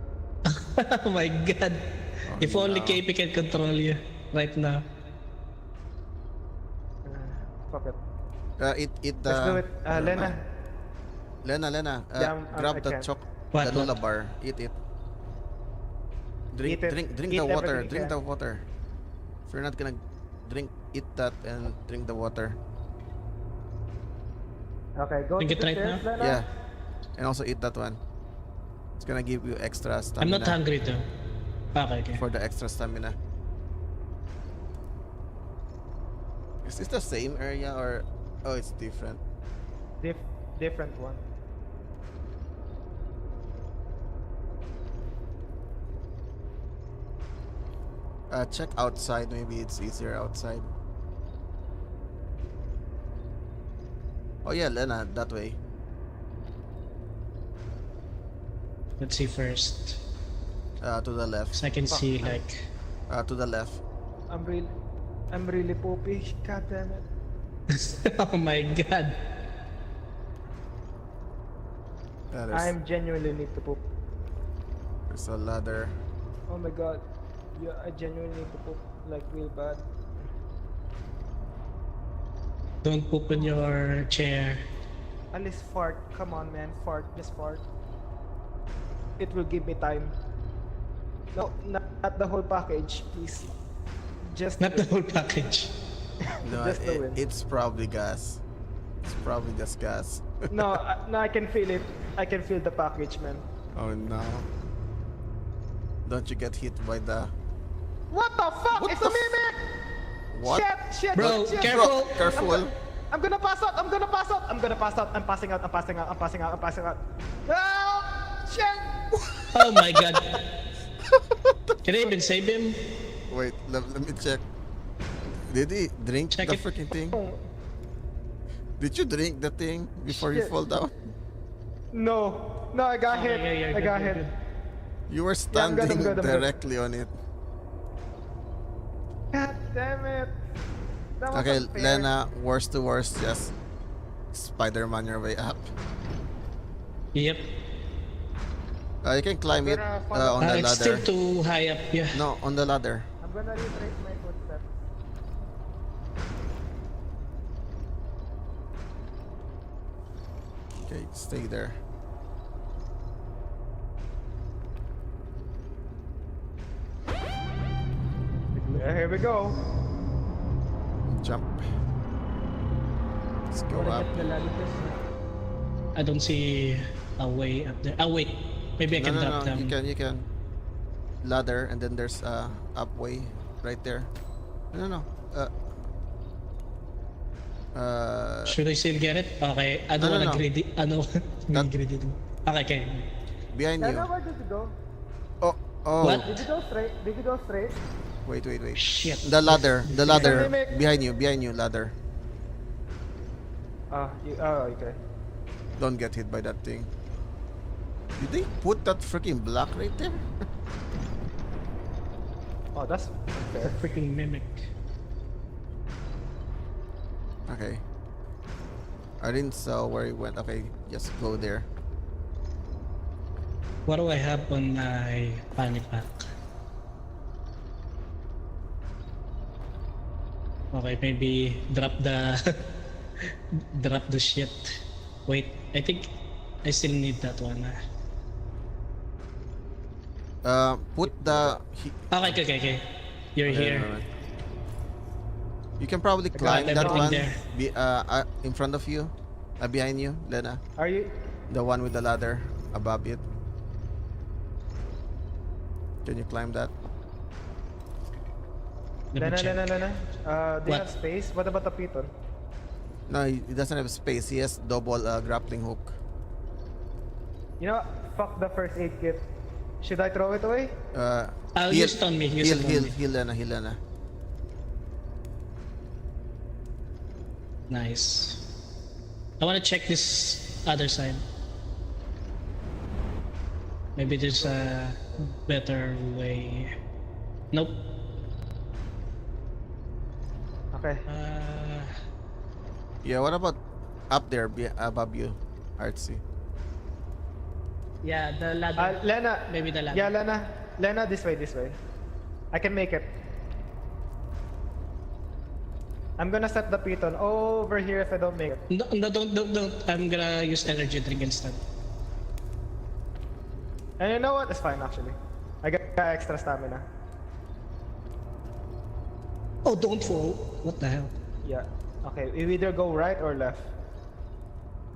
Oh my god. Oh, If only no. KP can control you right now. Fuck it. Eat the. Let's do it. never Lena. mind. Lena, Yeah, grab I the can't. What, the what? Lula bar. Eat it. Drink, Eat it. drink Eat the water. everything you Drink can. the water. If you're not gonna drink, eat that and drink the water. Okay, go Drink to it the right stairs, now? Lena. Yeah, and also eat that one. It's gonna give you extra stamina. I'm not hungry though. Okay. For the extra stamina. Is this the same area or oh it's different? Different one. Check outside, maybe it's easier outside. Oh yeah, Lena, that way. Let's see first. To the left. So I can Fuck, see man. like To the left. I'm really poopy. God damn it. oh my god. I'm genuinely need to poop. There's a ladder. Oh my god. Yeah, I genuinely need to poop like real bad. Don't poop in your chair. At least fart. Come on, man. Fart. Just fart. It will give me time. No, not the whole package, please. Just Not the whole package. No, Just the wind. it's probably gas. It's probably just gas. no, I can feel it. I can feel the package, man. Oh no. Don't you get hit by the... What the fuck? What It's the a mimic! What? Shit! Bro, shit. careful. Careful. I'm gonna pass out! I'm gonna pass out! I'm gonna pass out! I'm passing out! I'm passing out! I'm passing out! I'm passing out! No! Shit! Oh my god. Can I even save him? Wait, let me check. Did he drink Check the it. freaking thing? Oh, Did you drink the thing before you Shit. fall down? no! No, I got hit! Yeah, yeah, I good, got good, hit! good. You were I'm standing good, I'm good. directly on it. God damn it! That was Okay, unfair. Lena, worst to worst, just Spider-Man your way up. Yep. You can climb it Pero, follow- on the It's still ladder. too high up, yeah. No, on the ladder. I'm gonna retrace my footsteps. Okay, stay there. Here we go. Jump. Let's go Wanna up. get the ladder first? I don't see a way up there. Oh wait, maybe I can drop them. You can. Ladder, and then there's up way right there. No. Should I still get it? Okay, I don't No, no, wanna no. greedy. Ano? That- greedy. Okay, okay. behind you. Lena, where did you go? Oh. What? Did you go straight? Did you go straight? Wait. Shit. The ladder, Mimic. behind you, ladder. Okay. Don't get hit by that thing. Did they put that freaking block right there? Oh, that's unfair. Freaking mimic. Okay. I didn't saw where he went. Okay, just go there. What do I have on my panic pack? Okay, maybe drop the drop the shit. Wait, I think I still need that one. Put the. Okay. You're Okay, here. never mind. You can probably got climb that everything one. there. In front of you, behind you, Lena. Are you? The one with the ladder above it. Can you climb that? Let me check. Lena. Do you What? have space? What about the Python? No, he doesn't have space. He has double grappling hook. You know, fuck the first aid kit. Should I throw it away? Use it on me. Use it on me. Heal, Lena. Nice. I want to check this other side. Maybe there's a better way. Nope. Okay. Yeah, what about up there above you, Artsy? Yeah, the ladder. Lena. Maybe the ladder. Yeah, Lena, this way. I can make it. I'm gonna set the Python over here if I don't make it. No, don't. I'm gonna use energy drink instead. And you know what? It's fine actually. I got extra stamina. Oh, don't fall. What the hell? Yeah. Okay, we either go right or left.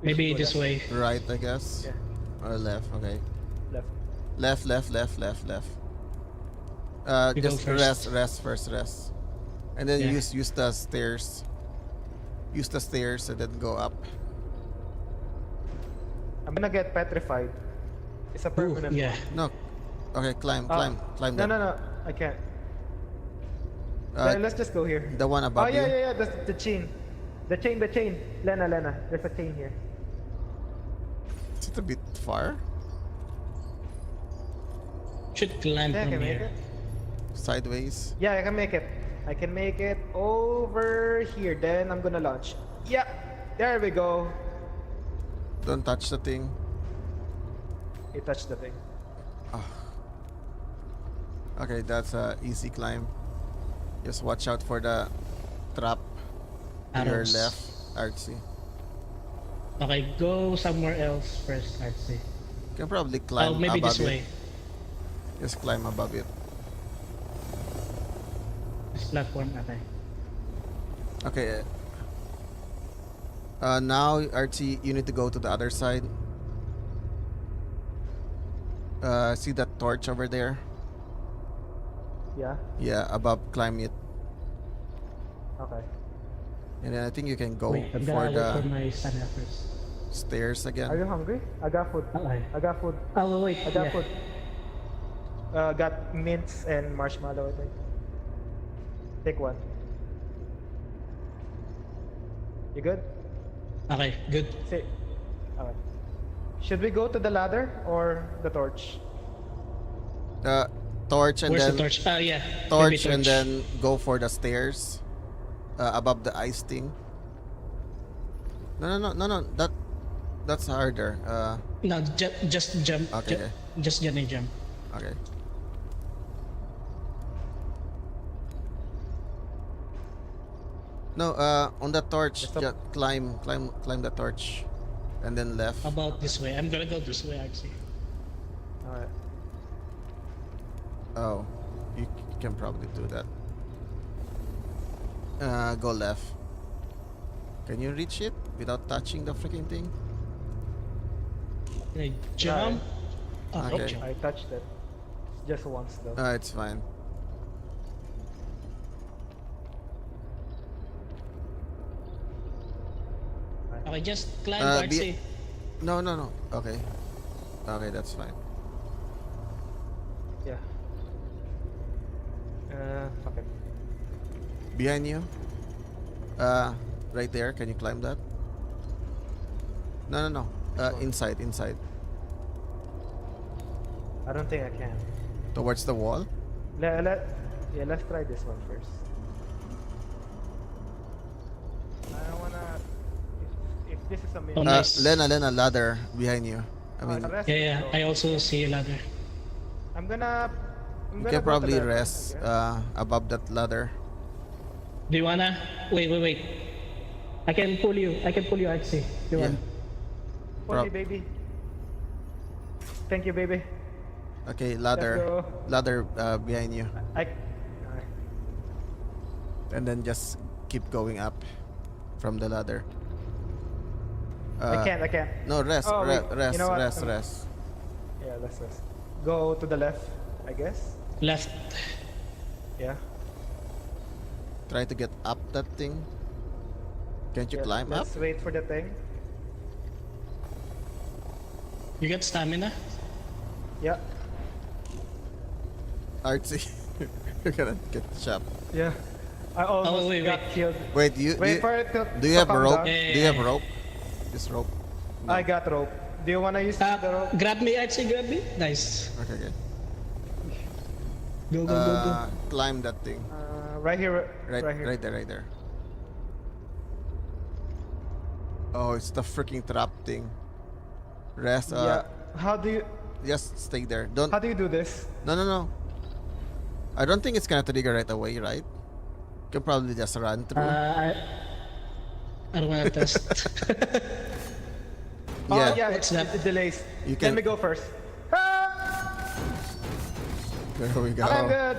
We Maybe should go this left. way. Right, I guess. Yeah. Or left. Okay. Left. Left. You go Just first. rest. And then Yeah. use the stairs. Use the stairs and then go up. I'm gonna get petrified. It's a Ooh, permanent. yeah. No. Okay, climb Ah. that. No. I can't. Let's just go here. The one above Oh yeah, you. yeah. That's the chain. The chain. Lena. There's a chain here. Is it a bit far? Should climb Yeah, I from can make here. it. Sideways. Yeah, I can make it. I can make it over here. Then I'm gonna launch. Yeah. There we go. Don't touch the thing. You touched the thing. Okay, that's a easy climb. Just watch out for the trap to your Arrows. left, Artsy. Okay, go somewhere else first, Artsy. You can probably climb Oh, maybe above this it. way. Just climb above it. This platform, okay. Okay. Now, Archie, you need to go to the other side. See that torch over there? Yeah. Yeah, above, climb it. Okay. And then I think you can go Wait, I'm for gonna look for the my stamina first. stairs Are again. you hungry? I got food. Okay. I got food. Oh, wait. I got Yeah. food. Got mints and marshmallow, I think. Take one. You good? Okay, good. Say. Okay. Should we go to the ladder or the torch? Torch and Where's then the torch? Yeah. torch maybe and then go for the stairs above the ice thing. No. That's harder. No, just jump. Okay. Just jump. Okay. No, on the torch, Just up. just climb the torch, and then left. About this way. I'm gonna go this way, actually. Alright. Oh, you can probably do that. Go left. Can you reach it without touching the freaking thing? Can I jump? Oh, Okay. jump. I touched it. Just once though. It's fine. Okay, just climb, Be- Artsy. No. Okay. Okay, that's fine. Yeah. Okay. Behind you. Right there. Can you climb that? No. Inside. I don't think I can. Towards the wall. Let's try this one first. I don't wanna. If this is a Oh, minute. nice. Lena, ladder behind you. I mean, rest Yeah, is yeah. low. I also see a ladder. I'm gonna you go can to probably level, I rest guess. above that ladder. Do you wanna? Wait. I can pull you. Artsy. You Yeah. want? Pull me, baby. Thank you, baby. Okay, Let's ladder. go. Ladder behind you. I And then just keep going up from the ladder. I can't. No, rest, Oh, wait. rest, You know what? rest. Yeah, let's go to the left, I guess. Left. Yeah. Try to get up that thing. Can't you Yeah, climb up? let's wait for the thing. You got stamina? Yeah. Artsy. You're gonna get shot. Yeah. I almost wait. got killed. Wait, Wait for it to do you to have a come rope? down. Yeah, Do you have yeah. rope? This rope? No. I got rope. Do you wanna use the rope? Grab me, Artsy. Grab me. Nice. Okay. Go. Climb that thing. Right here. Right here. there. Oh, it's the freaking trap thing. Rest. Yeah. How do you Just stay there. Don't. do this? No. I don't think it's gonna trigger right away, right? You can probably just run through. I don't wanna test. Oh Yeah. yeah, What's it that? delays. You Let can- me go first. There we go. I'm good.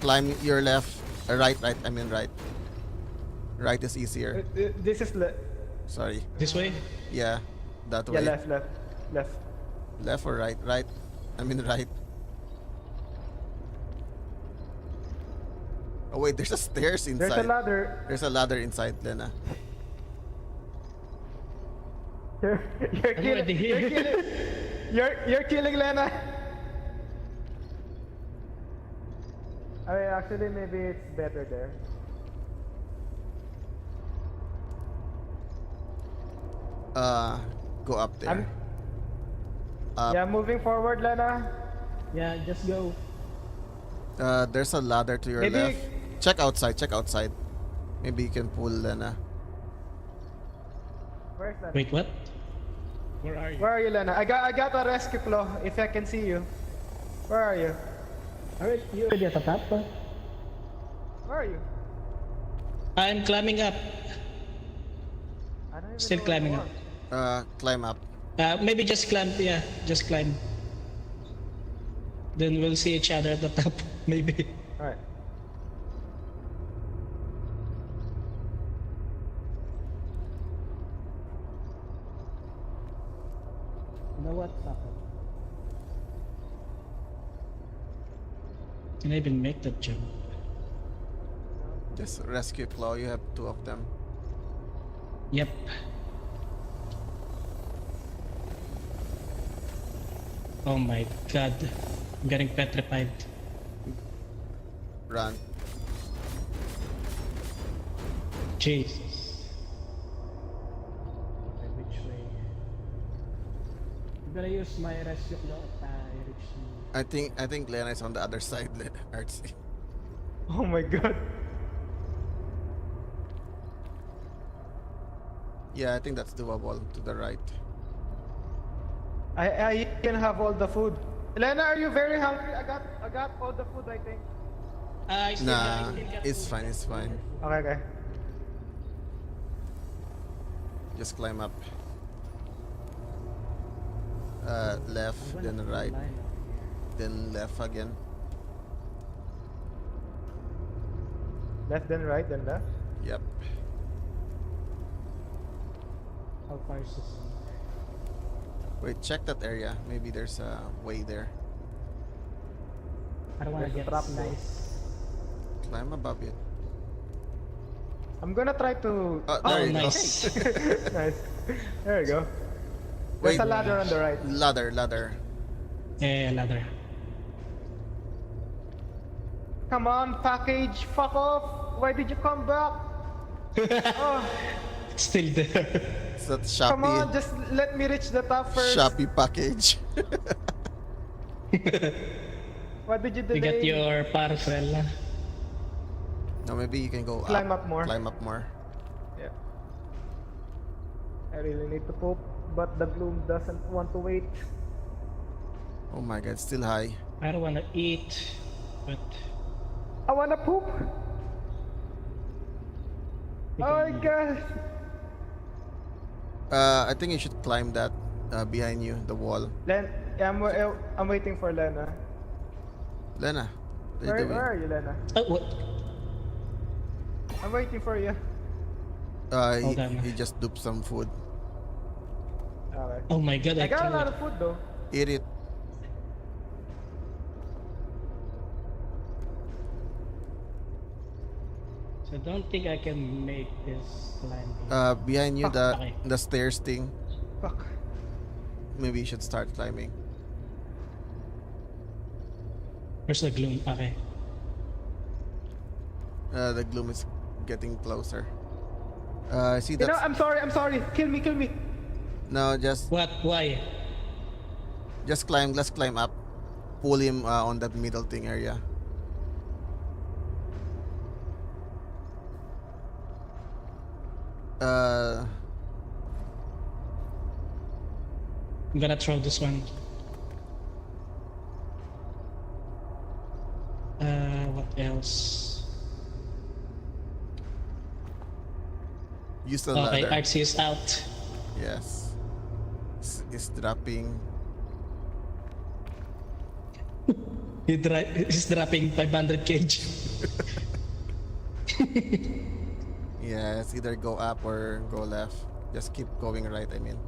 Climb your left. Right. I mean right. Right is easier. This is Sorry. This way? Yeah. That yeah, way. left. Left or right? Right. I mean right. Oh wait, there's a stairs inside. There's a ladder. There's a ladder inside, Lena. You're killing. already here. You're killing Lena. I mean, actually, maybe it's better there. Go up there. Up. Yeah, moving forward, Lena. Yeah, just go. There's a ladder to your Maybe- left. Check outside. Maybe you can pull Lena. Where's Lena? Wait, what? Where are you? Where are you, Lena? I got a rescue claw. If I can see you. Where are you? Alright, you already at the top? Where are you? I'm climbing up. I don't even Still know where climbing you up. are. Climb up. Maybe just climb. Yeah, just climb. Then we'll see each other at the top. Maybe. All right. You know what? Stop it. Can I even make that jump? Just rescue claw. You have two of them. Yep. Oh my god. I'm getting petrified. Run. Jesus. Okay, which way? I'm gonna use my rescue claw if I reach you. I think Lena is on the other side. Artsy. Oh my god. Yeah, I think that's doable. To the right. I can have all the food. Lena, are you very hungry? I got all the food, I think. I still Nah, get it's food. fine. It's fine. Okay. Just climb up. Left, I'm then gonna right, line up. then left again. Left, then right, then left. Yep. How far is this? Wait, check that area. Maybe there's a way there. I don't wanna There's a get trap nice. Climb above it. I'm gonna try to. Oh, there Oh, you nice. Nice. There you go. There's Wait. a ladder on the right. go. Ladder. Yeah, ladder. Come on, package. Fuck off. Why did you come back? Oh, Still there. It's that come on, Shopee. just let me reach the top first. Shopee package. Why did you delay? You got your parcel. No, maybe you can go Climb up more. Climb up more. Yeah. I really need to poop. but the Gloom doesn't want to wait. Oh my god, still high. I don't wanna eat, but I wanna poop! we Oh my can- god! I think you should climb that behind you, the wall. Yeah, I'm waiting for Lena. Lena, what are you Where doing? are you, Lena? Oh, what? I'm waiting for you. Hold on. He just duped some food. Okay. Oh my god, I got a threw lot it. of food though. Eat it. So I don't think I can make this landing. Behind you, Okay. the stairs thing. Fuck. Maybe you should start climbing. Where's the Gloom? Okay. The gloom is getting closer. See You know, that? I'm sorry. Kill me. No, just What? Why? climb. Let's climb up. Pull him on that middle thing area. Uh, I'm gonna throw this one. What else? use the Okay, ladder. Artsy is out. Yes. It's dropping. He's dropping 500 kg. Yeah, it's either go up or go left. Just keep going right, I mean.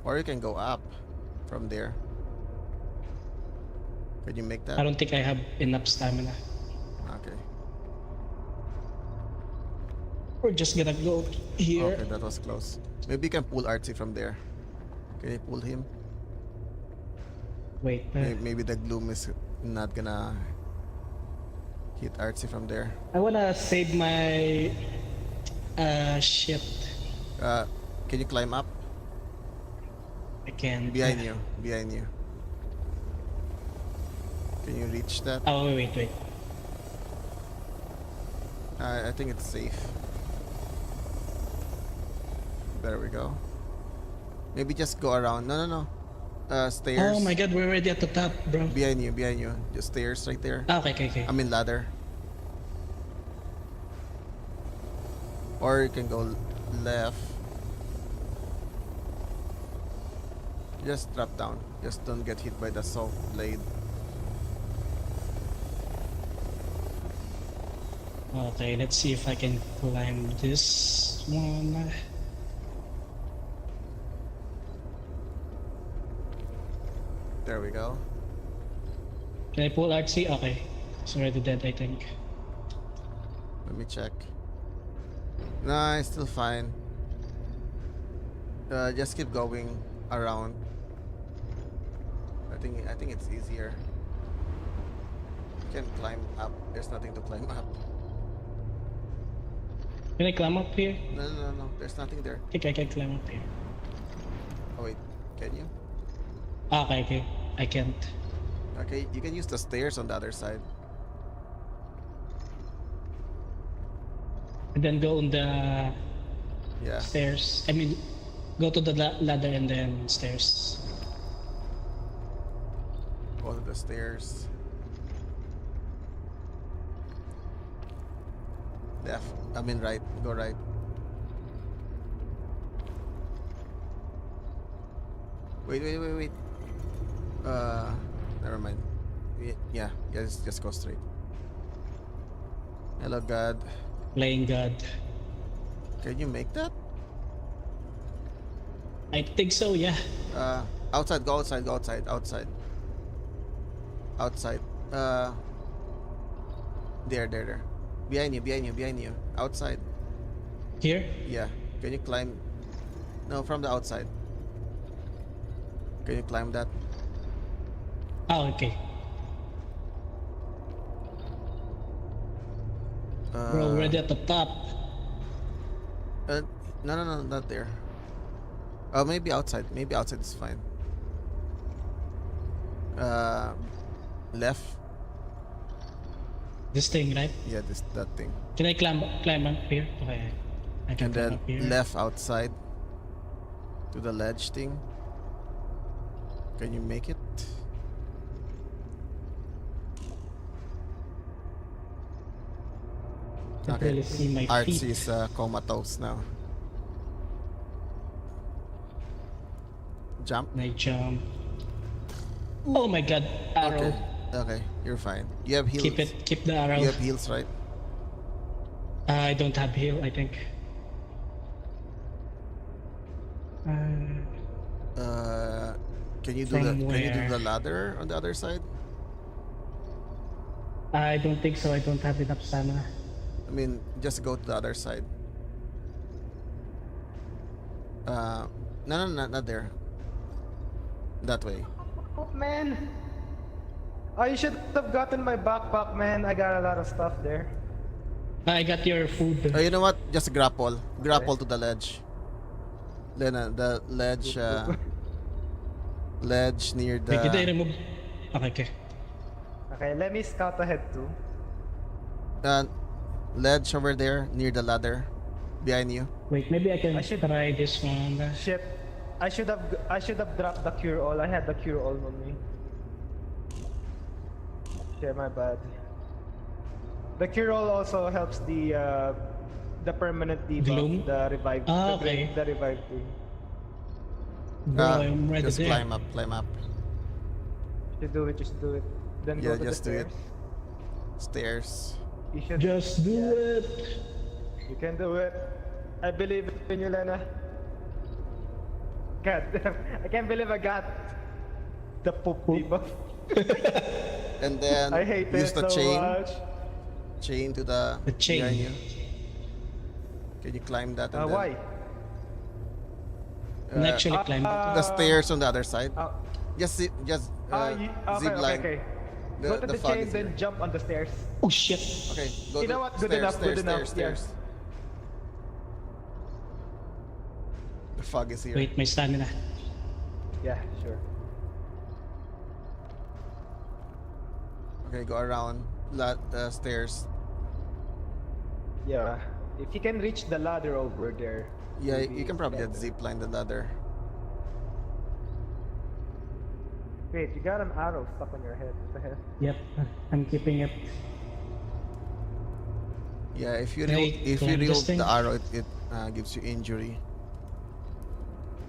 Or you can go up from there. Can you make I that? don't think I have enough stamina. Okay. We're just gonna go here. Okay, that was close. Maybe you can pull Artsy from there. Can you pull him? Wait. Maybe the gloom is not gonna hit Artsy from there. I wanna save my shit. Can you climb up? I can. Behind you. Behind you. Can you reach that? Oh wait. I think it's safe. There we go. Maybe just go around. No. Stairs. Oh my god, we're already at the top, bro. Behind you. Just stairs right there. Okay. I mean ladder. Or you can go left. Just drop down. Just don't get hit by the saw blade. Okay, let's see if I can climb this one. There we go. Can I pull Artsy? Okay. It's already dead, I think. Let me check. Nah, it's still fine. Just keep going around. I think it's easier. You can climb up. There's nothing to climb up. Can I climb up here? No. There's nothing there. I think I can climb up here. Oh wait, can you? Okay. I can't. Okay, you can use the stairs on the other side. And then go on the Yeah. stairs. I mean, go to the ladder and then stairs. Go to the stairs. Left. I mean right. Go right. Wait. Never mind. Yeah. Just go straight. Hello, God. Playing God. Can you make that? I think so, yeah. Outside. Go outside. Outside. There. Behind you. Outside. Here? Yeah. Can you climb? No, from the outside. Can you climb that? Oh, okay. We're already at the top. No, not there. Oh, maybe outside. Maybe outside is fine. Left. This thing, right? Yeah, that thing. Can I climb up here? Okay. I can And come then up here. left outside to the ledge thing. Can you make it? Can't Okay. really see my Arts feet. is comatose now. Jump. And I jump. Oh my god, arrow. Okay. Okay, you're fine. You have heals. Keep the arrow. You have heals, right? I don't have heal, I think. Can you do From the where? ladder on the other side? I don't think so. I don't have enough stamina. I mean, just go to the other side. No, not there. That way. Oh man! Oh, you should have gotten my backpack, man. I got a lot of stuff there. I got your food. Oh, you know what? Just grapple. Grapple to the ledge. Then the ledge, ledge near Wait, did I the remove? Okay. Okay, let me scout ahead too. ledge over there near the ladder, behind you. Wait, maybe I can I should- try this one. Shit. I should have dropped the cure all. I had the cure all on me. Shit, my bad. The cure all also helps the permanent debuff, Gloom? the revive, Ah, the, okay. the revive thing. Bro, I'm ready Just there. climb up, climb up. Just do it, just do it. Then Yeah, go to just the do it. stairs. Stairs. You should. Just do it. You can do it. I believe in you, Lena. God damn. I can't believe I got the poop debuff. And then I hate use it the so chain. much. Chain to the chain. behind you. Can you climb that? And then, Why? I'm actually climbing. The stairs on the other side. Just zip Okay, line. okay. The- Go to the the fog chain, is then here. jump on the stairs. Oh shit. Okay, go You to know what? Good stairs, enough, stairs, good enough, stairs, stairs. The fog is here. Wait, my stamina. Yeah, sure. Okay, go around stairs. Yeah. If you can reach the ladder over there. Yeah, maybe you can probably better. just zip line the ladder. Wait, you got an arrow stuck on your head. What the hell? Yep, I'm keeping it. Yeah, if you Wait, if you climb this remove thing? the arrow, it gives you injury.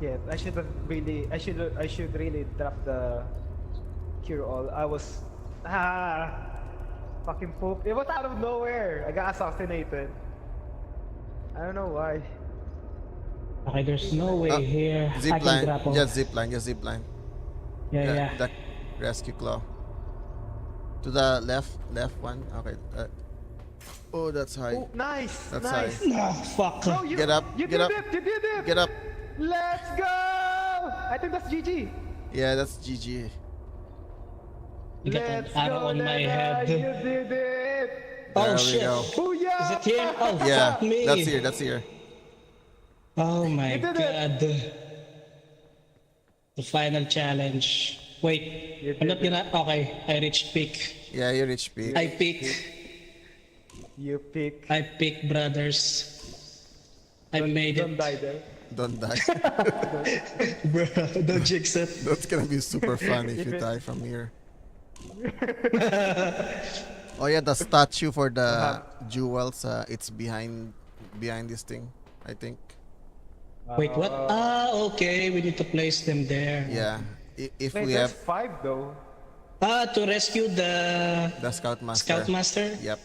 Yeah, I should really drop the cure all. I was fucking poop. It was out of nowhere. I got assassinated. I don't know why. Okay, there's no way here. I Zip can line, grapple. just zip line, just zip line. Yeah. The rescue claw. To the left one. Okay. Oh, that's high. Oh, nice, That's nice. Oh, fuck. Bro, you, Get up, You get did up. it. You did it. Get up. Let's go. I think that's GG. Yeah, that's GG. You got an Let's arrow go, on my Lena. head. You did it. Oh There we shit. go. Booyah. Is it here? Oh Yeah, fuck me. that's here. That's here. Oh my You did god. The final challenge. Wait, You I'm not did gonna. Okay, I reached peak. Yeah, you reach peak. I peak. You pick. I peak, brothers. I made Don't it. die there. Don't die. Bro, don't jinx it. That's gonna be super fun if you If it- die from here. Oh yeah, the statue for the jewels. It's behind this thing, I think. Wait, what? Okay, we need to place them there. Yeah. If Wait, we there's have 5 though. To rescue the the scoutmaster. Scoutmaster? Yep.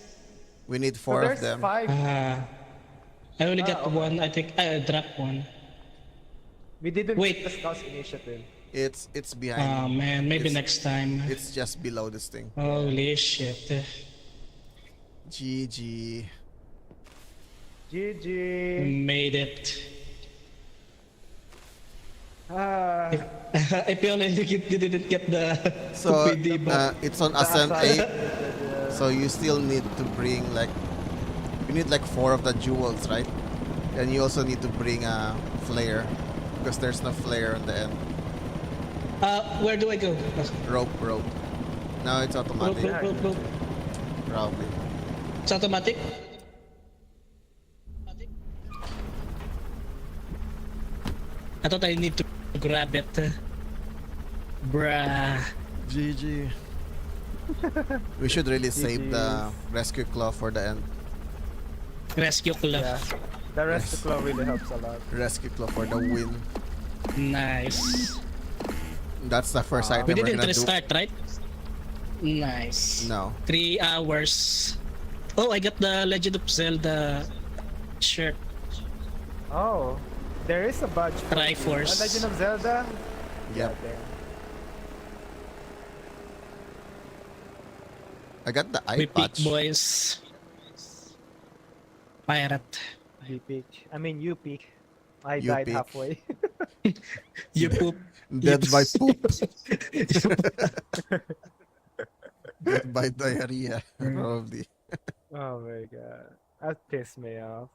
We need So 4 of there's them. 5. I only got okay. one. I think I dropped one. We didn't Wait. get the Scouts initiative. It's Oh behind. man, maybe It's- next time. It's just below this thing. Holy shit. GG. GG. Made it. Ah, If you only didn't get the So PD buff. it's on ascent 8. So you still need to bring you need 4 of the jewels, right? And you also need to bring a flare because there's no flare on the end. Where do I go? Rope. Now it's Rope, automatic, rope. probably. It's automatic? I thought I need to grab it. Bruh. GG. We should really save the GG's. rescue claw for the end. Rescue club. Yeah. The rest of the claw really helps a lot. Rescue claw for the win. Nice. That's the first item We we're didn't gonna do. restart, right? Nice. No. 3 hours. Oh, I got the Legend of Zelda shirt. Oh, there is a badge. for you. Triforce. Legend of Zelda. Yep. Damn. I got the eye We peak patch. boys. Pirate. You peak. I mean, you peak. I You died peak. halfway. You poop. Dead by poop. Dead by diarrhea. Probably. Oh my god. That pissed me off.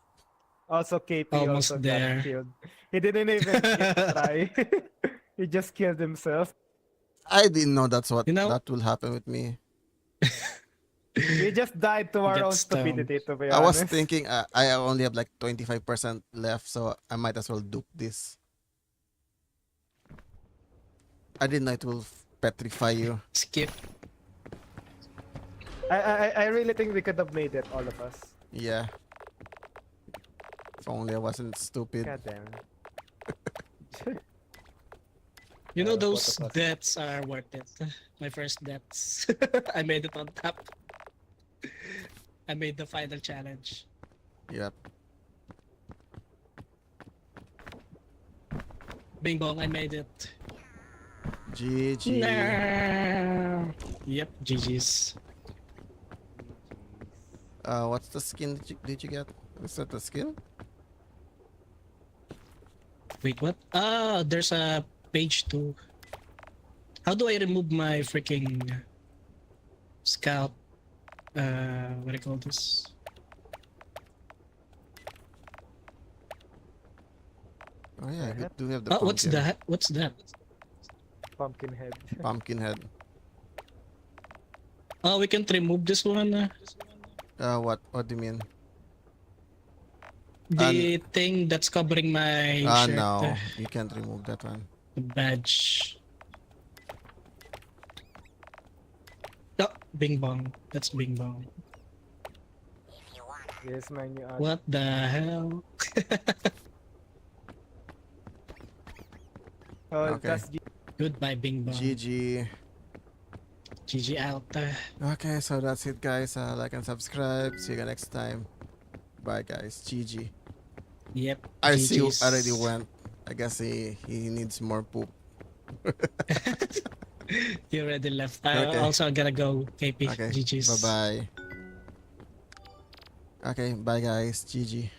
Also, KP Almost also there. got killed. He didn't even try. He just killed himself. I didn't know that's what You know- that will happen with me. We just died to our Get own stoned. stupidity, to be I was honest. thinking I only have like 25% left, so I might as well dupe this. I didn't know it will petrify you. Skip. I really think we could have made it, all of us. Yeah. If only I wasn't stupid. God damn. You know both those of us. deaths are worth it. My first deaths. I made it on top. I made the final challenge. Yep. Bing bong, I made it. GG. No. Yep, GG's. What's the skin did you get? Is that the skin? Wait, what? Ah, there's a page 2. How do I remove my freaking scout? What do you call this? Oh yeah, we Yep. do have the Oh, what's pumpkin. that? What's that? Pumpkin head. Pumpkin head. Oh, we can't remove this one. What do you mean? The thing that's covering my shirt. No, you can't remove that one. The badge. Oh, Bing bong. That's Bing bong. Yes, my new art. What the hell? Oh, Okay. that's Goodbye, Bing bong. GG. GG out. Okay, so that's it, guys. Like and subscribe. See you next time. Bye, guys. GG. Yep. RC GG's. already went. I guess he needs more poop. He already left. I Okay. also gotta go. KP. Okay. GG's. Bye bye. Okay, bye, guys. GG.